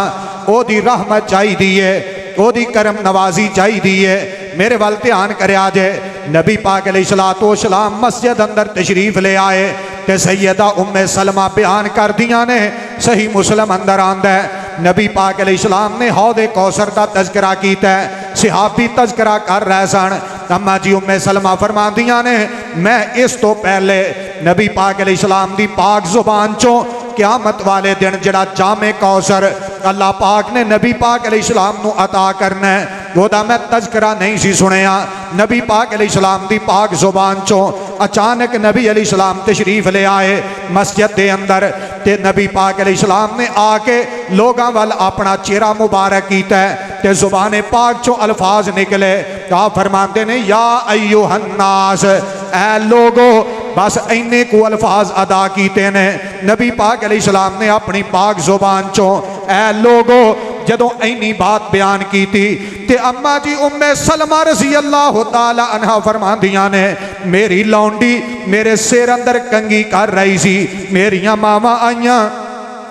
ओदी रहमत चाहिदी है, ओदी करम नवाजी चाहिदी है। मेरे वाल ध्यान करिया जे नबी पाक अलैहिस्सलातु वस्सलाम मस्जिद अंदर तशरीफ ले आए ते सैयदा उम्मे सलमा बयान कर दिया ने। सही मुस्लिम अंदर आंदा है नबी पाक अलैहिस्सलाम ने हौदे कौसर का तज़किरा कीता है, सिहाबी तज़किरा कर रहे सन। अम्मा जी उम्मे सलमा फरमांदियां ने मैं इस तो पहले नबी पाक अलैहिस्सलाम दी पाक जुबान चों क़यामत वाले दिन जड़ा जामे कौसर अल्लाह पाक ने नबी पाक अलैहिस्सलाम नू अता करना है, ओदा मैं तज़किरा नहीं सी सुनिया। नबी पाक अलैहिस्सलाम दी पाक जुबान चों अचानक नबी अलैहिस्सलाम तशरीफ ले आए मस्जिद के अंदर ते नबी पाक अलैहिस्सलाम ने आके लोगां वाल अपना चेहरा मुबारक कीता है ते जुबान पाक चों अल्फाज निकले। आप फरमाते ने या अय्युहन्नास, ऐ लोगो। बस इन्ने को अल्फाज अदा कीते ने नबी पाक अलैहिस्सलाम ने अपनी पाक जुबान चों, ऐ लोगो। जदों इन्नी बात बयान की थी ते अम्मा जी उम्मे सलमा रज़ी अल्लाह तआला अन्हा फरमांदियां ने मेरी लौंडी मेरे सिर अंदर कंगी कर रही सी। मेरियां मावां आईयां,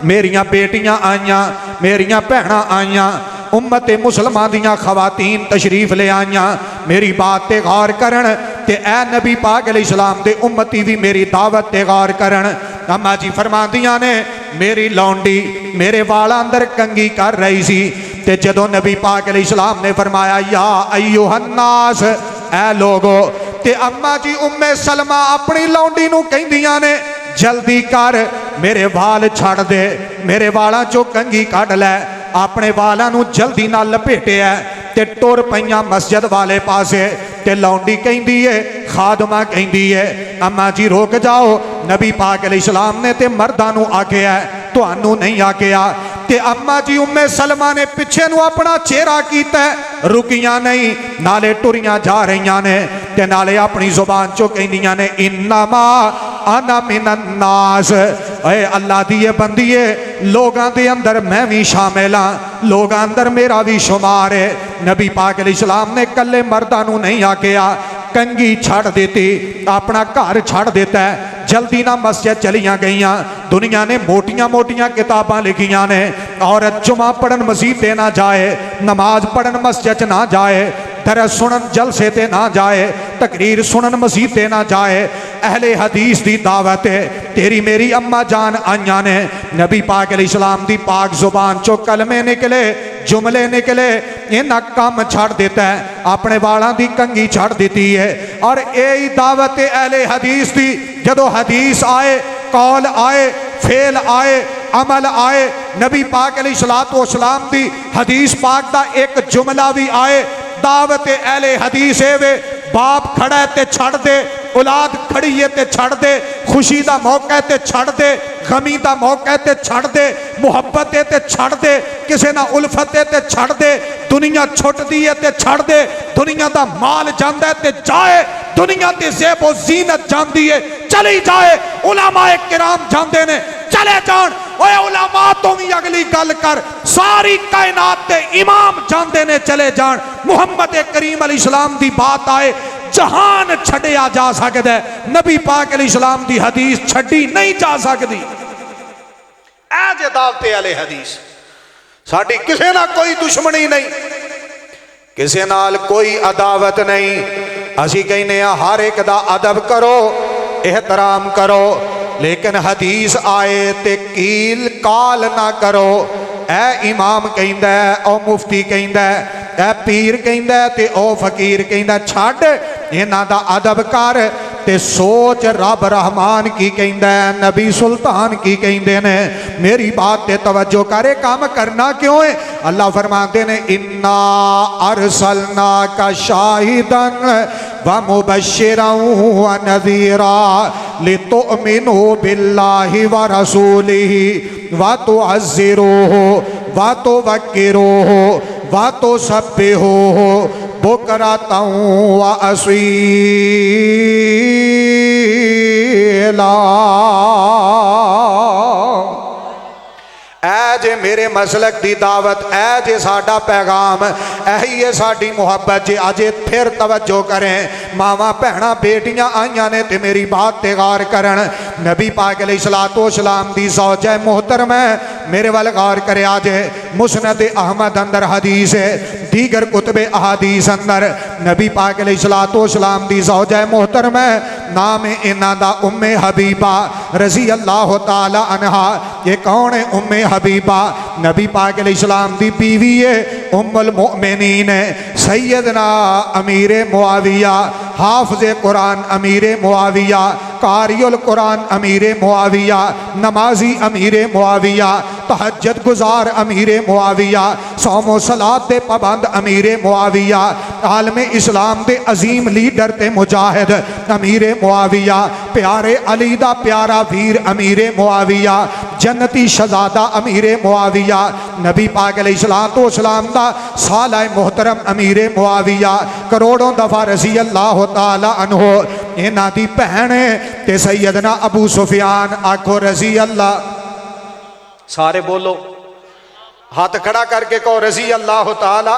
मेरियां बेटियां आईयां, मेरियां भैणां आईयां, उम्मत मुसलमान दियां खवातीन तशरीफ ले आईयां मेरी बात ते गौर करन ते ऐ नबी पाक अलैहिस्सलाम दे उम्मती भी मेरी दावत ते गौर करन। अम्मा जी फरमांदियां ने मेरी लौंडी मेरे वाला अंदर कंगी कर रही सी ते जदों नबी पाक अलैहिस्सलाम ने फरमाया या अय्युहन्नास, ऐ लोगो, ते अम्मा जी उम्मे सलमा अपनी लौंडी नूं कहिंदियां ने जल्दी कर मेरे वाल छड़ दे, मेरे वालों चों कंघी कढ लै। अपने वालों नूं जल्दी नाल लपेटिया ते टुर पईयां मस्जिद वाले पासे। ते लौंडी कहिंदी है, खादमा कहिंदी है, अम्मा जी रोक जाओ, नबी पाक अलैहिस्सलाम ने ते मर्दां नूं आखिया तुहानूं नहीं आखिया। ते अम्मा जी उम्मे सलमा ने पिछे नूं अपना चेहरा कीता, रुकियां नहीं, नाले टुरियां जा रही ने ते नाले अपनी जुबान चो कहंदियां ने इन्नमा आना मिनन्नास। ए अल्लाह दी बंदीए, लोगां दे अंदर मैं भी शामिल हाँ, लोगां अंदर मेरा भी शुमार है। नबी पाक अलैहिस्सलाम ने कल्ले मर्दां नूं नहीं आखिया, कंघी छड़ देती, अपना घर छड़ देता है, जल्दी ना मस्जिद चलियां गईयां। दुनिया ने मोटियां मोटियां किताबां लिखियां ने, औरत जुमा पढ़न मस्जिद ना जाए, नमाज पढ़न मस्जिद ना जाए, दरस सुनन जलसे ते ना जाए, तकरीर सुनन मस्जिद ना जाए। अहले हदीस दी दावत है, तेरी मेरी अम्मा जान आइयां ने, नबी पाक अलैहिस्सलाम दी पाक जुबान चो कलमे निकले, जुमले निकले, इन्ना काम छड़ देता है, अपने वालों की कंघी छड़ दी है। और यही दावत है अहले हदीस दी। जदों हदीस आए, कौल आए, फेल आए, अमल आए, नबी पाक अलैहिस्सलाम दी हदीस पाक दा एक जुमला भी आए, दावत अहले हदीस वे बाप खड़ा है ते छड़ दे, औलाद खड़ी है ते छड़ दे, खुशी का मौका है ते छड़ दे, गमी का मौका है ते छड़ दे, मुहब्बत है ते छड़ दे, किसी ना उल्फत है ते छड़ दे, दुनिया छुटती है ते छड़ दे, दुनिया का माल जाता है ते जाए, दुनिया की ज़ेबो ज़ीनत जाती है चली जाए, उलमाए किराम जाते ने चले जान। ओए उलमा तो भी अगली गल कर, सारी कायनात के इमाम जाते ने चले जान। मुहम्मद करीम अलैहिस्सलाम की बात आए, जहान छड़िया जा सकता है, नबी पाक अलैहिस्सलाम की हदीस छड़ी नहीं जा सकती। ऐ जे दावते वाले हदीस साडी किसे ना कोई दुश्मनी नहीं, किसे नाल कोई अदावत नहीं। असी कहने हर एक दा अदब करो, एहतराम करो, लेकिन हदीस आए ते कील काल ना करो। ए इमाम कहंदा है, ओ मुफ्ती कहंदा है, ए पीर कहंदा है ते ओ फकीर कहंदा, छड़ इन्हां दा अदब कर ते सोच रब रहमान की कहंदा है, नबी सुल्तान की कहंदे ने। मेरी बात ते तवज्जो करे, काम करना क्यों है? अल्लाह फरमाते ने इन्ना अरसलना का शाहिदन व मुबश्शिरन व नज़ीरा लितुमिनु बिल्लाहि व रसूलिहि व तुअज़्ज़िरूहु व तुवक्किरूहु व तुसब्बिहूहु बुकरतन व असीला। ऐ जे मेरे मसलक की दावत, ऐ जे साडा पैगाम, यही है साडी मुहब्बत। जे अजे फिर तवज्जो करें, मावां भैणां बेटियां आईयां ने ते मेरी बात ते गौर करन। नबी पाक अलैहिस्सलाम दी ज़ौजा मोहतरम है, मेरे वाल गौर करे। जे मुस्नद अहमद अंदर हदीस है, दीगर कुतबे अहादीस अंदर नबी पाक अलैहिस्सलाम दी ज़ौजा मोहतरम है, नाम है इन्हां दा उम्मे हबीबा रज़ी अल्लाह तआला अन्हा। ये कौन है उम्मे हबीबा? नबी पाक अलैहिस्सलाम दी बीवी है, उम्मुल मोमिनीन है, सैयदना अमीर मुआविया, हाफिज़ कुरान अमीर मुआविया, कारियुल कुरान अमीर मुआविया, नमाजी अमीर मुआविया, तहज्जुद गुजार अमीर मुआविया, सौमो सलात दे पाबंद अमीर मुआविया, आलम इस्लाम दे अजीम लीडर ते मुजाहिद अमीर मुआविया, प्यारे अली दा प्यारा वीर अमीर मुआविया, जन्नती शहजादा अमीर मुआविया, नबी पाक अलैहिस्सलाम दा साला मोहतरम अमीर मुआविया, करोड़ों दफा रज़ी अल्लाह तआला अन्हु इन्हां दी भैन ते सैयदना अबू सुफियान। आखो रज़ी अल्लाह, सारे बोलो, हाथ खड़ा करके कहो रज़ी अल्लाह तआला।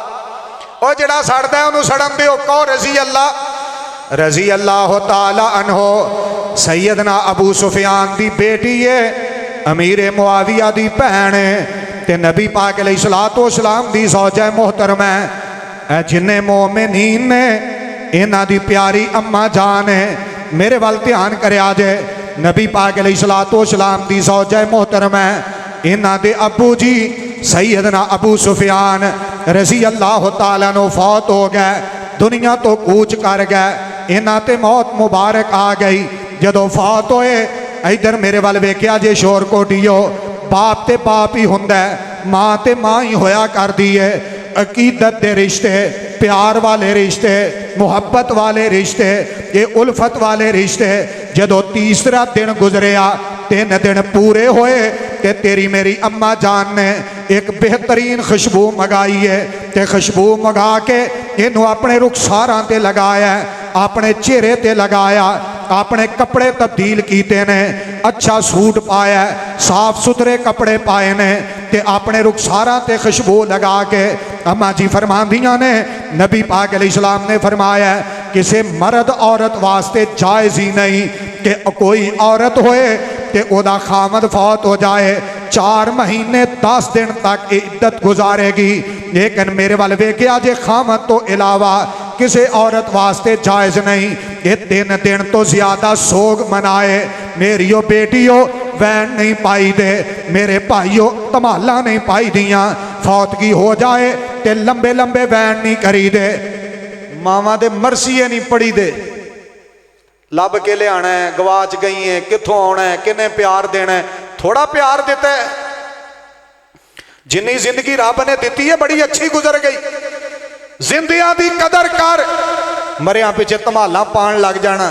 ओ जिहड़ा सड़दा है उन्होंने सड़न दिओ, कहो रज़ी अल्लाह। रज़ी अल्लाह तआला अन्हु सैयदना अबू सुफियान दी बेटी है, अमीर मुआविया दी भैन है ते नबी पाक अलैहिस्सलाम दी ज़ौजा मोहतरम है। जिन्ने मोमिनीन ने इन्हां दी प्यारी अम्मा जान है। मेरे वाल ध्यान करे जे, नबी पाक अलैहिस्सलाम दी ज़ौजा मोहतरम है, इन्हां दे अबू जी सैयदना अबू सुफियान रज़ी अल्लाह तआला अन्हु फौत हो गए, दुनिया तो कूच कर गए। इन्हां ते मौत मुबारक आ गई। जदों फौत होए इधर मेरे वाल वेख्या जे शोर कोटियो, बाप ते बाप ही हुंदा है, मां ते मां ही होया करदी है। अकीदत दे रिश्ते, प्यार वाले रिश्ते, मुहब्बत वाले रिश्ते, ये उल्फत वाले रिश्ते, जदों तीसरा दिन गुजरिया 3 दिन पूरे होए ते तेरी मेरी अम्मा जान ने एक बेहतरीन खुशबू मंगाई है ते खुशबू मंगा के इनू अपने रुखसारां ते लगाया, अपने चेहरे ते लगाया, अपने कपड़े तब्दील कीते ने, अच्छा सूट पाया, साफ सुथरे कपड़े पाए ने ते अपने रुखसारां ते खुशबू लगा के अम्मा जी फरमांदियां ने नबी पाक अलैहिस्सलाम ने फरमाया किसी मर्द औरत वास्ते जायज़ ही नहीं कि कोई औरत होए ते ओदा खामद फौत हो जाए, 4 महीने 10 दिन तक इद्दत गुजारेगी। लेकिन मेरे वाल वेख्या जे खामद तो इलावा किसी औरत वास्ते जायज़ नहीं, ये 3 दिन तो ज़्यादा सोग मनाए। मेरियो बेटियों वैन नहीं पाई दे, मेरे भाइयों धमाला नहीं पाई दियाँ, फौतगी हो जाए ते लंबे लंबे वैन नहीं करी दे, मावां दे मरसीए नहीं पड़ी दे, लभ के लिया है, गवाच गई है, कितों आना है, किन्ने प्यार देना है, थोड़ा प्यार देता है। जिन्नी जिंदगी रब ने दी है बड़ी अच्छी गुजर गई। जिंदियां दी कदर कर, मरिया पिछे धमाला पान लग जाना।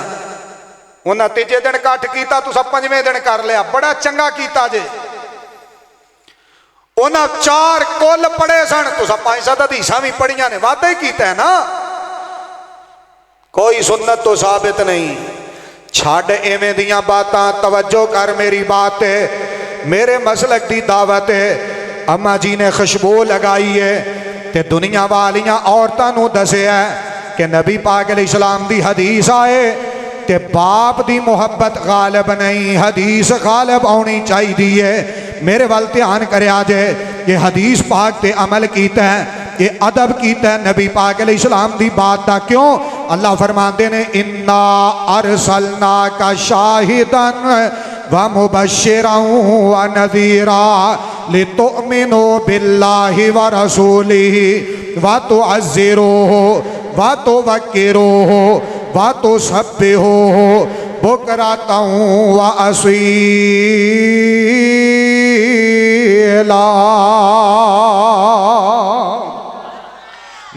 उन्हें 3जे दिन कट किया, तुसा 5वें दिन कर लिया, बड़ा चंगा किया जे। उन्हें 4 कुल पढ़े सन, तुसा 5-7 हदीसां भी पढ़िया ने, वादा ही किया है ना। कोई सुन्नत तो साबित नहीं। छड़ इवें दियां बातां, तवज्जो कर मेरी बात है, मेरे मसलक की दावत है। अम्मा जी ने खुशबू लगाई है ते दुनिया वालियां औरतां नूं दसिया कि नबी पाक अलैहिस्सलाम दी हदीस आए ते बाप दी मुहब्बत गालिब नहीं, हदीस गालिब आनी चाहिए। मेरे वाल ध्यान करया जे, ये हदीस पाक ते अमल कीता है, ये अदब कीता है नबी पाक अलैहिस्सलाम दी बात दा। क्यों? अल्लाह फरमाते ने इन्ना अरसलना का शाहिदन व मुबश्शिरन व नज़ीरा लितुमिनु बिल्लाहि व रसूलिहि व तुअज़्ज़िरूहु व तुवक्किरूहु व तुसब्बिहूहु बुकरतन व असीला।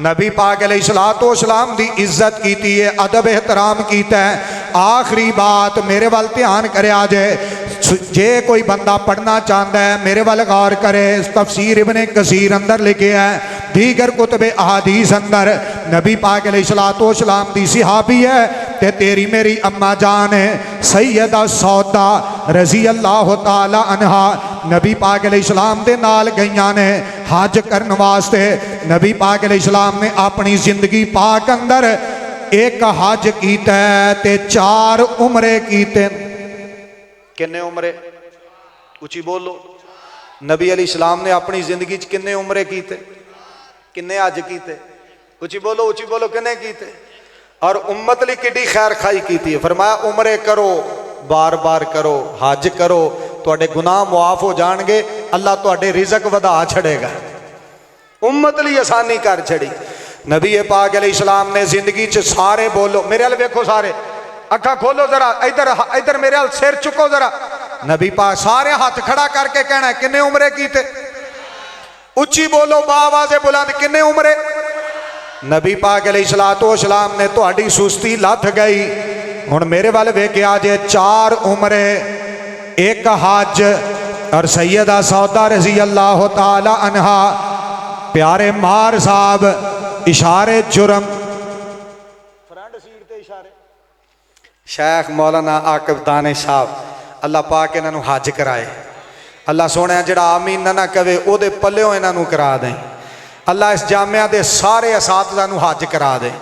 नबी पाक अलैहिस्सलाम दी इज्जत की है, अदब एहतराम किया है। आखिरी बात मेरे वाल ध्यान करया जे कोई बंदा पढ़ना चाहता है मेरे वाल गौर करे। तफसीर इब्ने कसीर अंदर लिखे है, दीगर कुतुबे अहादीस अंदर नबी पाक अलैहिस्सलाम दी सहाबी है ते तेरी मेरी अम्मा जान है सैयदा सौदा रजी अल्लाह तआला अन्हा, नबी पाक अलैहिस्सलाम दे नाल गईयां ने हज करने वास्ते। नबी पाक अलैहिस्सलाम ने अपनी जिंदगी पाक अंदर एक हज कीता ते 4 उमरे कीते। किन्ने उमरे? उची बोलो। नबी अलैहिस्सलाम ने अपनी जिंदगी च किन्ने उमरे कीते, किन्ने हज कीते? उची बोलो किन्ने कीते? और उम्मत लिए किड्डी खैर खाई की है। फरमाया उमरे करो, बार बार करो, हज करो, तुहाडे गुनाह मुआफ हो जाएंगे, अल्लाह तुहाडे रिज़क वधा छड़ेगा। उम्मत लिए आसानी कर छड़ी। नबी पाक अलैहिस्सलाम ने जिंदगी च सारे बोलो, मेरे हाल वेखो सारे, अखा खोलो जरा, इधर इधर मेरे हाल सिर चुको जरा। नबी पाक सारे हाथ खड़ा करके कहना किन्ने उमरे कीते? उच्ची बोलो बावाज़े बुलंद, किन्ने उमरे? नबी पाक अलैहिस्सलाम ने तुहाडी सुस्ती लथ गई। हुण मेरे वाल वेख्या जे 4 उमरे, एक हज और सैयदा सौदा रजी अल्लाह तआला अन्हा। प्यारे मार साहब इशारे जुर्म फ्रंट सीट ते इशारे शेख मौलाना आकिब दाने साहब, अल्लाह पाक इन्हां हज कराए। अल्लाह सोने जिहड़ा आमीन ना कवे ओदे पल्लियों इन्हां करा दें। अल्लाह इस जामिया दे सारे असातिज़ा नूं हज करा दे।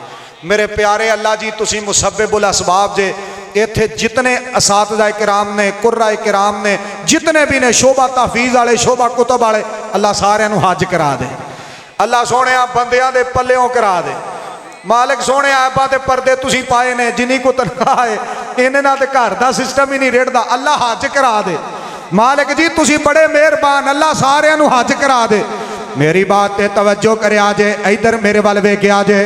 मेरे प्यारे अल्लाह जी तुसी मुसब्बिबुल असबाब जे, इत्थे जितने असातिज़ा किराम ने, कुर्रा किराम ने, जितने भी ने, शोभा तहफीज़ वाले, शोभा कुतुब वाले, अल्लाह सारे नूं हज करा दे। अल्लाह सोने बंदियां दे पल्लियों करा दे। मालिक सोने ऐबां ते पर्दे तुसी पाए ने, जिन्नी को तनख्वाह है इन्हां नाल ते घर दा सिस्टम ही नहीं रेड़दा, अल्लाह हज करा दे। मालिक जी तुसी बड़े मेहरबान, अल्लाह सारे नूं हज करा दे। मेरी बात ते तवज्जो करया जे, इधर मेरे वाल वेख्या जे।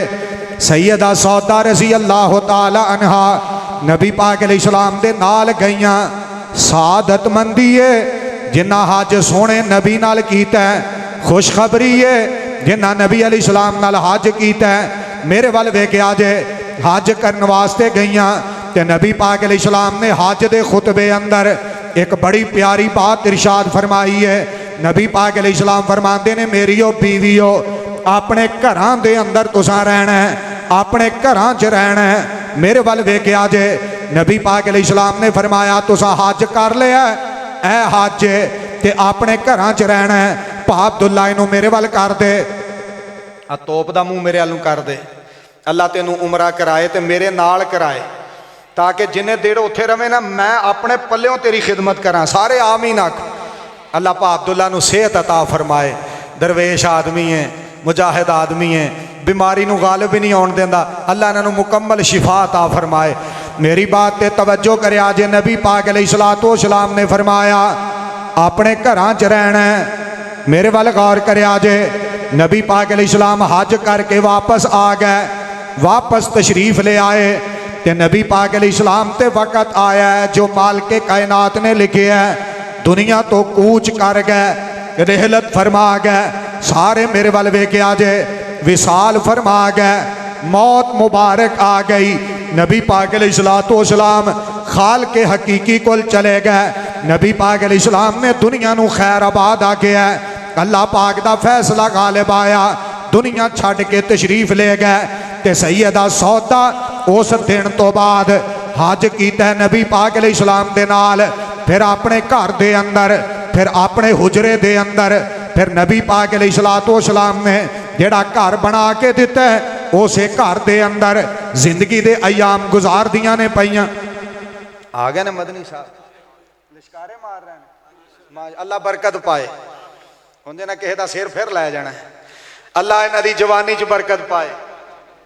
सैयदा सौदा रज़ी अल्लाह ताला अन्हा नबी पाक अलैहिस्सलाम दे नाल गईयां। सादतमंदी है जिन्ना हज सोने नबी नाल कीता है, खुशखबरी है जिन्ना नबी अलैहिस्सलाम नाल हज कीता है। मेरे वाल वेख्या जे हज करने वास्ते गईयां ते नबी पाक अलैहिस्सलाम ने हज दे खुतबे अंदर एक बड़ी प्यारी बात इरशाद फरमाई है। नबी पाक अलैहिस्सलाम फरमाते ने मेरियो बीवियो अपने घरां दे अंदर तुसां रहना है, अपने घरां च रहना है। मेरे वाल वेख्या जे नबी पाक अलैहिस्सलाम ने फरमाया तुसां हज कर लिया ऐ हज ते अपने घरां च रहना है। भा अब्दुल्ला इनू मेरे वाल कर दे, आ तोप दा मुंह मेरे वाल कर दे। अल्लाह तेनू उमरा कराए ते मेरे नाल कराए ताकि जिन्हें देर उत्थे रवे ना मैं अपने पल्यों तेरी खिदमत करा। सारे आमीन आख। अल्लाह भा अब्दुल्ला नू सेहत अता फरमाए। दरवेश आदमी है, मुजाहिद आदमी है, बीमारी नू गालिब भी नहीं आउण देंदा। अल्लाह इन्हां नू मुकम्मल शिफा अता फरमाए। मेरी बात ते तवज्जो करिया जे नबी पाक अलैहिस्सलातु वस्सलाम ने फरमाया अपने घरां च रहना है। मेरे वाल गौर करिया जे नबी पाक अलैहिस्सलाम हज करके वापस आ गए, वापस तशरीफ ले आए ते नबी पाक अलैहिस्सलाम ते वक़्त आया है जो मालिक कायनात ने लिखे है दुनिया तो कूच कर गए, रहलत फरमा गए। सारे मेरे वाल वेख्या जे विसाल फरमा गए, मौत मुबारक आ गई। नबी पाक अलैहिस्सलातु वस्सलाम खाल के हकीकी कोल चले गए। नबी पाक अलैहिस्सलाम ने दुनिया नू खैर आबाद आख्या है। अल्लाह पाक दा फैसला गालिब आया, दुनिया छड़ के तशरीफ ले गए ते सैयदा सौदा उस दिन तो बाद हज कीता नबी पाक अलैहिस्सलाम दे नाल। फिर अपने घर दे अंदर, फिर अपने हुजरे दे अंदर, फिर नबी पाक अलैहिस्सलातु वस्सलाम ने जेड़ा घर बना के दिता है उसे घर दे अंदर जिंदगी दे अयाम गुजार दियां ने पईयां। आ गए ने मदनी साहब, लिशकारे मार रहे हैं। अल्लाह बरकत पाए, उन्हें ना किसी का सिर फिर लै जाना। अल्लाह इन्हां दी जवानी च बरकत पाए।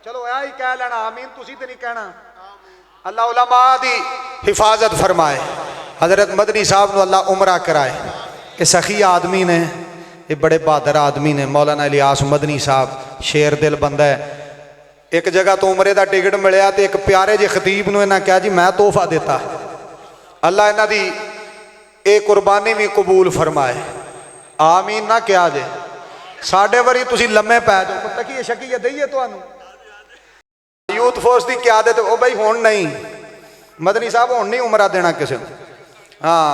चलो यही कह लेना आमीन, तुसी तो नहीं कहना। अल्लाह उलमा दी हिफाजत फरमाए। हजरत मदनी साहब ने अल्लाह उमरा कराए। ये सखी आदमी ने, ये बड़े बहादुर आदमी ने। मौलाना इलियास मदनी साहब शेर दिल बंदा है। एक जगह तो उमरे का टिकट मिलया तो एक प्यारे जे खतीब ने इन्हें कहा जी मैं तोहफा दिता। अल्लाह इन्हां दी ये कुर्बानी भी कबूल फरमाए। आमीन ना क्या जे साढ़े वारी तुसी लम्मे पै जाओ। पता की शकीयत दईए तुहानू यूथ फोर्स की क्यादत ओ बई हुण नहीं, मदनी साहब हुण नहीं उमरा देना किसी। हाँ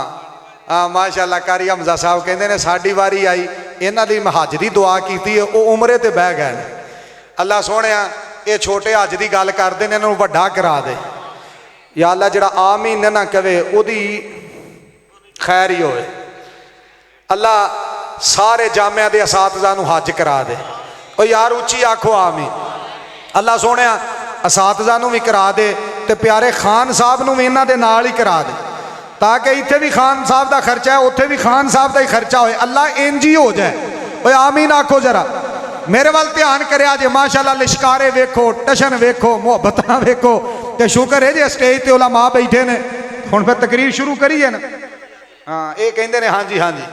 हाँ माशाअल्लाह कारी हमजा साहब कहते हैं साड़ी वारी आई, इन्हां दी हज की दुआ की वो उमरे ते बह गए। अल्लाह सोहणिया ये छोटे हज की गल करते हैं, इन्होंने वड्डा करा दे या अल्लाह जिहड़ा आमीन ना कहे उहदी खैर ही होए। अल्लाह सारे जामिया के असातिज़ा नूं हज करा दे। ओ यार उच्ची आखो आमीन। अल्लाह सोहणे असातिज़ा नूं भी करा दे ते प्यारे खान साहब नूं भी इन्हां दे नाल ही करा दे ताकि इत्थे भी खान साहब का खर्चा है, उत्थे भी खान साहब का ही खर्चा होए। अल्लाह इंज ही हो जाए। ओए आमीन आखो जरा। मेरे वाल ध्यान करिया जे माशाअल्लाह लिशकारे वेखो, टशन वेखो, मुहब्बतां वेखो ते शुक्र है जे स्टेज ते उलमा बैठे ने। हुण फिर तकरीर शुरू करिए ना। हाँ ये कहंदे ने हाँ जी हाँ जी,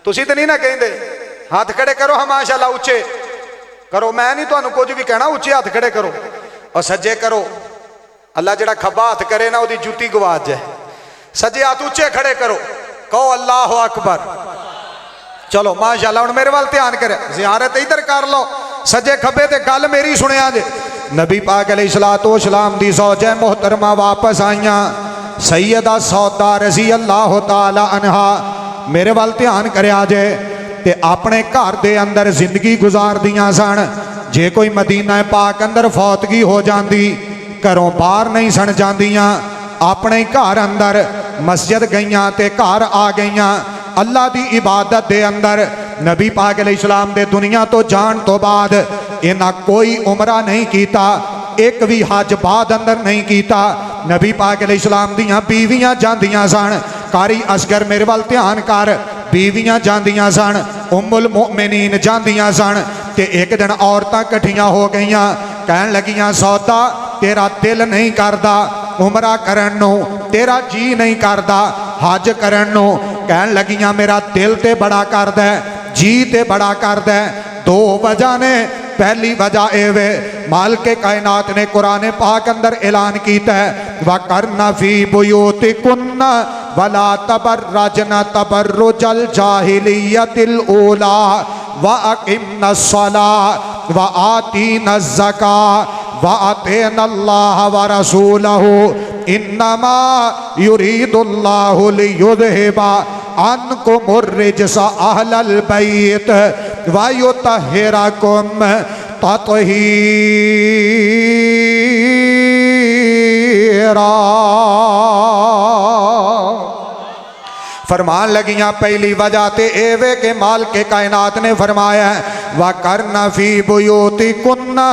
तुसी तो नहीं ना कहिंदे। हाथ खड़े करो। हाँ माशाअल्लाह उच्चे करो। मैं नहीं तुहानू कुछ भी कहना, उच्चे हाथ खड़े करो और सज्जे करो। अल्लाह जिहड़ा खब्बा हाथ करे ना उहदी जुत्ती गवाच जाए। सज्जे हाथ उच्चे खड़े करो, कहो अल्लाह अकबर। चलो माशाअल्लाह। हुण मेरे वाल ध्यान करे, ज़ियारत इधर कर लो सज्जे खब्बे ते। गल मेरी सुनिया जे नबी पाक अलैहिस्सलातु वस्सलाम दी ज़ौजा मोहतरमा वापस आईयां सैयदा सौदा रज़ी अल्लाह ताला अन्हा। मेरे वाल ध्यान करिया जे ते अपने घर दे अंदर जिंदगी गुजार दियां सन। जे कोई मदीना पाक अंदर फौतगी हो जाती घरों बाहर नहीं सन जांदियां, अपने घर अंदर मस्जिद गईयां ते घर आ गईयां। अल्लाह की इबादत दे अंदर नबी पाक अलैहिस्सलाम दे दुनिया तो जान तो बाद इन्हां कोई उमरा नहीं कीता, एक भी हज बाद अंदर नहीं कीता। नबी पाक अलैहिस्सलाम दियां बीवियां जांदियां सन। कारी असगर मेरे वाल ध्यान कर। बीवियां जांदियां सन, उम्मुल मोमिनीन जांदियां सन। ते एक दिन औरतां कट्ठियां हो गईयां, कहन लगियां सौदा तेरा दिल नहीं करदा उमरा करन नूं, तेरा जी नहीं करदा हज करन नूं। कहन लगियां मेरा दिल ते बड़ा करदा, जी ते बड़ा करदा। दो वजह ने पहली वजह एवे माल के कायनात ने कुरान पाक अंदर ऐलान किया है वकरना फी बुयूतिकुन्ना वला तबर्रजना तबर्रुजल जाहिलियतिल ऊला व अकिमना सला व आतीना ज़का व अतीनल्लाह व रसूलहु इन्नमा युरीदुल्लाहु लियुज़हिबा अन्कुमुर रिज्सा अहलल बैत व युतहिरकुम तत्हीरा। फरमान लगियां पहली वजह ते एवे के माल के कायनात ने फरमाया वा करना फी बुयूतिकुन्ना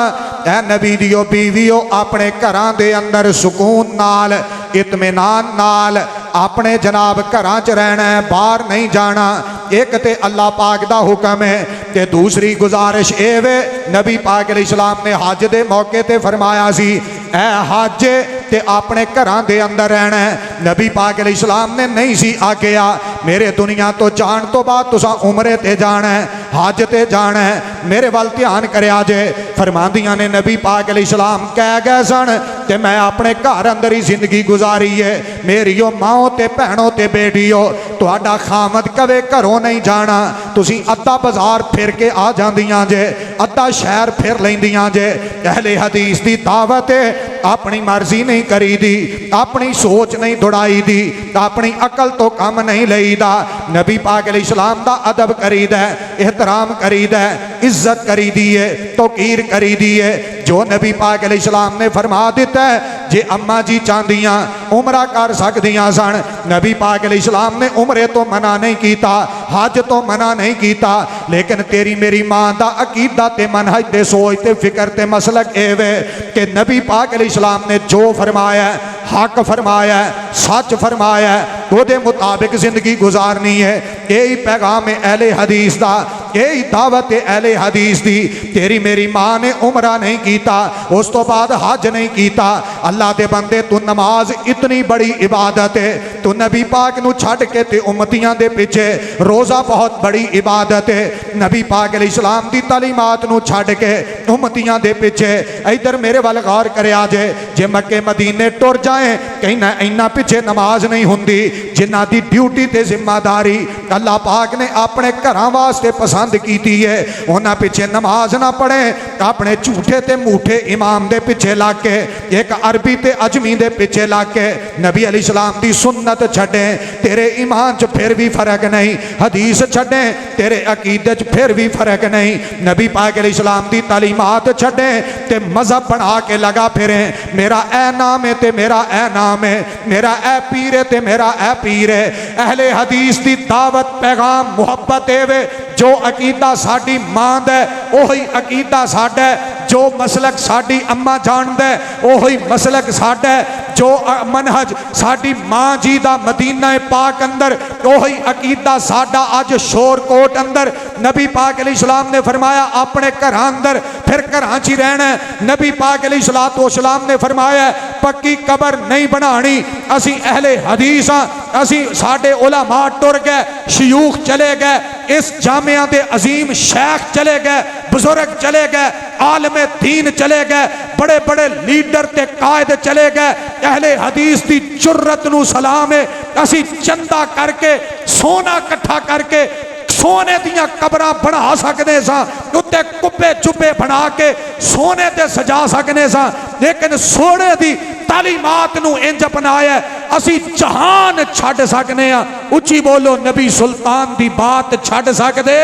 ऐ नबी दियो बीवियो अपने घरां दे अंदर सुकून नाल इत्मीनान नाल अपने जनाब घरां च रहना है बाहर नहीं जाना। एक ते अल्लाह पाक दा हुक्म है ते दूसरी गुजारिश एवे नबी पाक अलैहिस्सलाम ने हज दे मौके ते फरमाया सी ऐ हज ते अपने घरां दे अंदर रहना है। नबी पाक अलैहिस्सलाम ने नहीं सी आखिया मेरे दुनिया तो जान तो बाद तुसा उमरे ते जाना है हज ते जाना है मेरे वाल ध्यान करया जे। फरमांदियां ने नबी पाक अलैहिस्सलाम कह गए सन ते मैं अपने घर अंदर ही जिंदगी गुजारी है। मेरियो माओ ते भैनों ते बेटियो तुहाडा खामद कवे घरों नहीं जाना तुसी अद्धा बाजार फिर के आ जांदियां जे अद्धा शहर फिर लैंदियां जे। अहले हदीस दी दावत है अपनी मर्जी नहीं करी दी अपनी सोच नहीं दौड़ाई दी अपनी अकल तो कम नहीं लईदा। नबी पाक अलैहिस्सलाम दा अदब करीदा है एहतराम करीदा है इज्जत करी दी है तौकीर करी दी है। जो नबी पाक अलैहिस्सलाम ने फरमा दिता है जे अम्मा जी चाहदियां उमरा कर सकदियां सन नबी पाक अलैहिस्सलाम ने उमरे तो मना नहीं किया हज तो मना नहीं किया। लेकिन तेरी मेरी मां दा अकीदा ते मनहज ते सोच ते फिक्र ते मसलक एवे कि नबी पाक अलैहिस्सलाम ने जो फरमाया हक फरमाया सच फरमाया ਉਹਦੇ मुताबिक जिंदगी गुजारनी है। यही पैगाम है अहले हदीस दा यही दावत है अहले हदीस दी। तेरी मेरी मां ने उमरा नहीं किया उस तो बाद हज नहीं किया। अल्लाह दे बंदे तू नमाज इतनी बड़ी इबादत है तू नबी पाक नू छड़ के ते उम्मतियां दे पीछे रोज़ा बहुत बड़ी इबादत है। नबी पाक अलैहिस्सलाम दी तालीमात नू छड़ के उम्मतियां दे पीछे इधर मेरे वाल गौर करया जे मक्के मदीने टुर जाए कहना इन्ना पीछे नमाज नहीं हुंदी जिन्हां दी ड्यूटी ते जिम्मेदारी अल्लाह पाक ने अपने घरां वास्ते पसंद की है उन्हां पीछे नमाज ना पढ़े अपने झूठे ते मूठे इमाम दे पीछे लग के एक अरबी ते अजमी दे पीछे लग के नबी अलैहिस्सलाम दी सुन्नत छड्डे तेरे ईमान च फिर भी फर्क नहीं हदीस छड्डे तेरे अकीदे च फिर भी फर्क नहीं नबी पाक अलैहिस्सलाम दी तालीमात छड्डे ते मजहब बना के लगा फिरे मेरा ए नाम है ते मेरा ए नाम है मेरा ए पीर है ते मेरा ए पीर है। अहले हदीस दी दावत पैगाम मुहब्बत एवे जो अकीदा साडी मां दा ओही अकीदा साडा जो मसलक साडी अम्मा जानदा ओही मसलक साडा जो मनहज साडी मां जी दा मदीना पाक अंदर ओही अकीदा साडा अज शोरकोट अंदर। नबी पाक अलैहिस्सलाम ने फरमाया अपने घर अंदर फिर घर च ही रहना। नबी पाक अलैहिस्सलाम ने फरमाया पक्की कबर नहीं बनानी असी अहले हदीस असी साडे उलमा टुर गए शयूख चले गए इस जामिया दे अजीम शेख चले गए बुजुर्ग चले गए आलमे दीन चले गए बड़े बड़े लीडर ते कायद चले गए। अहले हदीस दी जुर्रत नू सलाम है असी चंदा करके सोना इकट्ठा करके सोने दियां कबरां बना सकते सा उत्ते कुब्बे चुब्बे बना के सोने ते सजा सकते सा लेकिन सोने दी तालीमात नू इंज अपनाया असी जहान छड़ सकने आ। उची बोलो नबी सुल्तान दी बात छड़ सकदे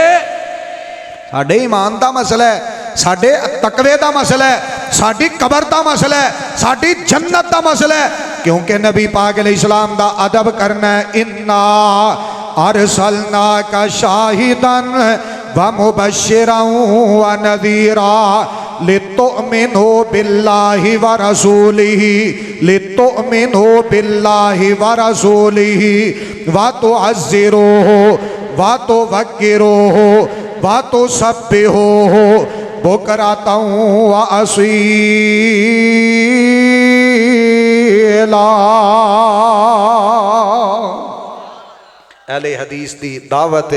साडे ईमान दा मसला है साडे तकवे दा मसला है साडी कबर दा मसला है साडी जन्नत दा मसला है क्योंकि नबी पाक अलैहिस्सलाम दा अदब करना है। इन्ना अरसलना का शाहिदन व मुबश्शिरन व नज़ीरा लितुमिनु बिल्लाहि व रसूलिही लितुमिनु बिल्लाहि व रसूलिही व तुअज़्ज़िरूहु व तुवक्किरूहु व तुसब्बिहूहु बुकरतन व असीला। अहले हदीस दी दावत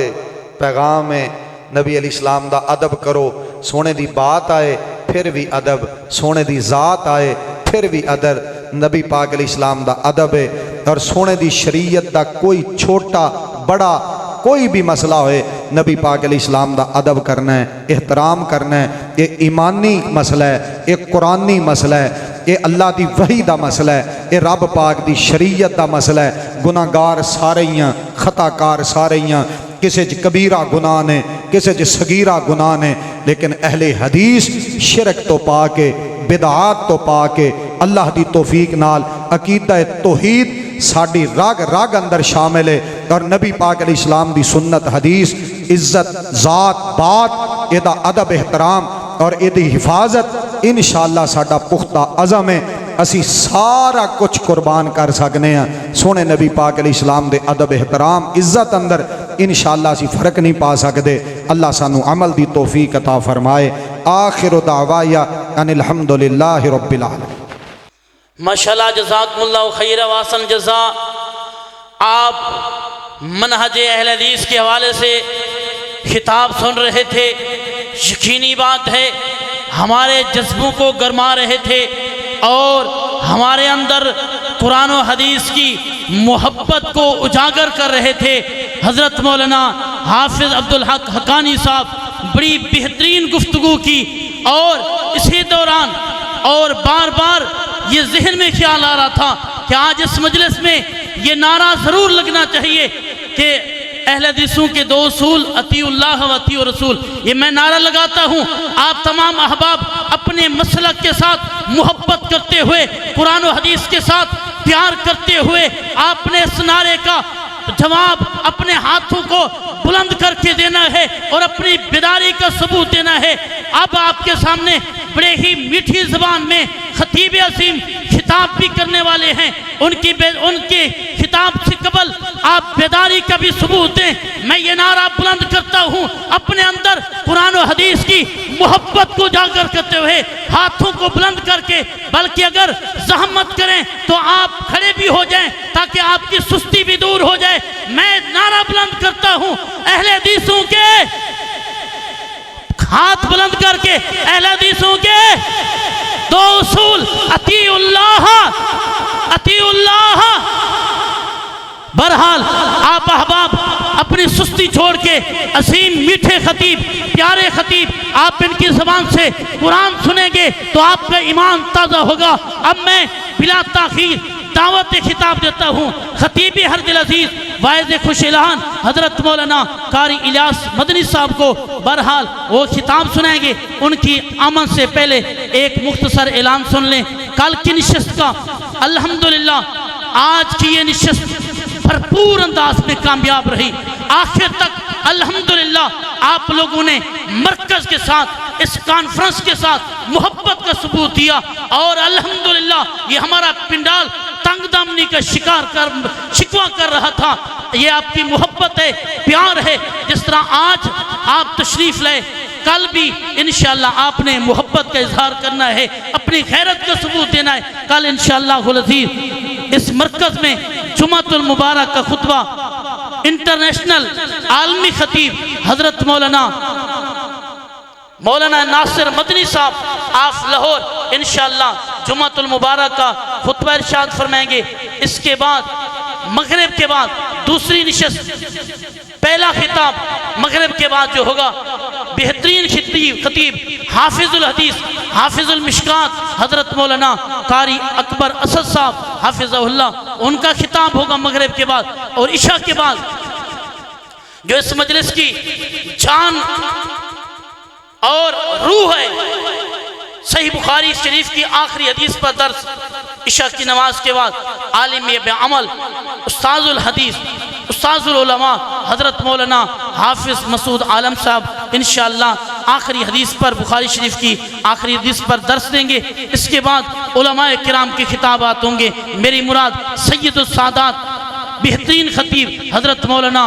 पैगाम है नबी अली इस्लाम दा अदब करो, सोने दी बात आए फिर भी अदब, सोने दी ज़ात आए फिर भी अदब। नबी पाक अली इस्लाम दा अदब है। और सोने दी शरीयत दा कोई छोटा बड़ा कोई भी मसला होए, नबी पाक अली इस्लाम दा अदब करना है, एहतराम करना है। ये ईमानी मसला है, ये कुरानी मसला है, ये अल्लाह दी वही दा मसला है, ये रब पाक दी शरीयत दा मसला है। गुनाहगार सारे ही हैं, खताकार सारे ही हैं, किसी च कबीरा गुनाह ने, किसी च सगीरा गुनाह ने, लेकिन अहले हदीस शिरक तो पा के, बिदात तो पा के, अल्लाह दी तौफीक नाल अकीदा तौहीद साड़ी राग राग अंदर शामिल है। और नबी पाक अलैहि सलाम दी सुन्नत हदीस इज्जत ज़ात बात एदा अदब एहतराम और एदी हिफाजत इंशाअल्लाह साडा पुख्ता अज़म है। असी सारा कुछ कुर्बान कर सकने हैं सोने नबी पाक अलैहि सलाम दे अदब एहतराम इज्जत अंदर इंशाअल्लाह असी फर्क नहीं पा सकते। अल्लाह सानू अमल दी तौफीक अता फरमाए। आखिर दावाया अनिल हम्दुलिल्लाहि रब्बिल आलमीन। माशाल्लाह जज़ाकुमुल्लाह खैर वासन जज़ा। आप मनहज अहले हदीस के हवाले से खिताब सुन रहे थे। यकीनी बात है हमारे जज्बों को गरमा रहे थे और हमारे अंदर कुरान और हदीस की मोहब्बत को उजागर कर रहे थे। हज़रत मौलाना हाफिज़ अब्दुल हक हकानी साहब बड़ी बेहतरीन गुफ्तगू की और इसी दौरान और बार बार ये जहन में ख्याल आ रहा था कि आज इस मजलिस में ये नारा ज़रूर लगना चाहिए कि अहले हदीसों के दो उसूल अतीउल्लाह व अतीउर रसूल। ये मैं नारा लगाता हूँ, आप तमाम अहबाब अपने मसलक के साथ मोहब्बत करते हुए, कुरान और हदीस के साथ प्यार करते हुए आपने इस नारे का जवाब अपने हाथों को बुलंद करके देना है और अपनी बेदारी का सबूत देना है। अब आपके सामने बड़े ही मीठी ज़बान में खतीब अजीम खिताब भी करने वाले हैं। उनके खिताब से कबल आप बेदारी का भी सबूत दें। मैं ये नारा बुलंद करता हूँ अपने अंदर कुरान और हदीस की मोहब्बत को उजागर करते हुए, हाथों को बुलंद करके, बल्कि अगर ज़हमत करें तो आप खड़े भी हो जाएं ताकि आपकी सुस्ती भी दूर हो जाए। मैं नारा बुलंद करता हूँ अहले हदीसों के, हाथ बुलंद करके अहले हदीसों के दो उसूल अतीउल्लाह अतीउल्लाह। बहरहाल आप अहबाब अपनी सुस्ती छोड़ के असीम मीठे खतीब प्यारे खतीब आप इनकी ज़बान से कुरान सुनेंगे तो आपका ईमान ताज़ा होगा। अब मैं बिला ताखीर दावत खिताब देता हूँ खतीब हर दिल अजीज़ वाइज़ खुश एलान हज़रत मौलाना कारी इलियास मदनी साहब को। बहरहाल वो खिताब सुनाएंगे। उनकी आमद से पहले एक मुख्तसर ऐलान सुन लें। कल की नशिस्त का अल्हम्दुलिल्लाह आज की ये नशिस्त भरपूर अंदाज में कामयाब रही। आखिर तक अल्हम्दुलिल्लाह आप लोगों ने मरकज़ के साथ इस कॉन्फ्रेंस के साथ मोहब्बत का सबूत दिया और अल्हम्दुलिल्लाह ये हमारा पिंडाल तंगदमनी का शिकवा कर रहा था। ये आपकी मोहब्बत है, प्यार है। जिस तरह आज आप तशरीफ़ लाए, कल भी इंशाअल्लाह आपने मोहब्बत का इजहार करना है, अपनी गैरत का सबूत देना है। कल इंशाअल्लाह अज़ीज़ इस मरकज़ में जुमातुल मुबारक का खुतबा इंटरनेशनल आलमी खतीब हज़रत मौलाना नासिर मदनी साहब आप लाहौर इंशाअल्लाह जुमातुल मुबारक का खुतबा इरशाद फरमाएंगे। इसके बाद मगरिब के बाद दूसरी नशिस्त, पहला खिताब मगरिब के बाद जो होगा बेहतरीन खतीब हाफिजुल हदीस हाफिजुल मिशकात हज़रत मौलाना कारी अकबर असद साहब हाफिज़हुल्लाह, उनका खिताब होगा मगरिब के बाद। और इशा के बाद जो इस मजलिस की जान और रूह है, सही बुखारी शरीफ की आखिरी हदीस पर दर्स, इशा की नमाज के बाद आलिम अमल उस्ताजुल हदीस उस्ताजुल उलमा हज़रत मौलाना हाफिज़ मसूद आलम साहब इंशाअल्लाह आखिरी हदीस पर बुखारी शरीफ की आखिरी हदीस पर दर्स देंगे। इसके बाद उलमाए किराम के खिताबात होंगे। मेरी मुराद सैयदुल सादात बेहतरीन खतीब हज़रत मौलाना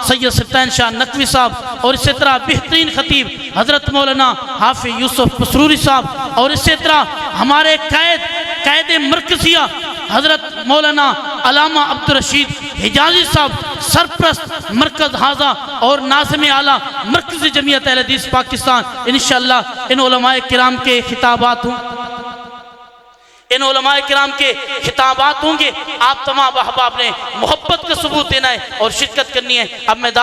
सैयद सुल्तान शाह नकवी साहब और इसी तरह बेहतरीन खतीब हज़रत मौलाना हाफिज़ यूसुफ मसरूरी साहब और इसी तरह हमारे कायद मरकज़िया हज़रत मौलाना अलामा अब्दुल रशीद हिजाजी साहब सरप्रस्त मरकज़ हाजा और नाज़िम आला मरकज़ जमीयत अहले हदीस पाकिस्तान इंशाअल्लाह इन उलमाए किराम के खिताबात हों, इन उलमाए किराम के खिताबात होंगे। आप तमाम अहबाब ने मोहब्बत का सबूत देना है और शिरकत करनी है। अब मैं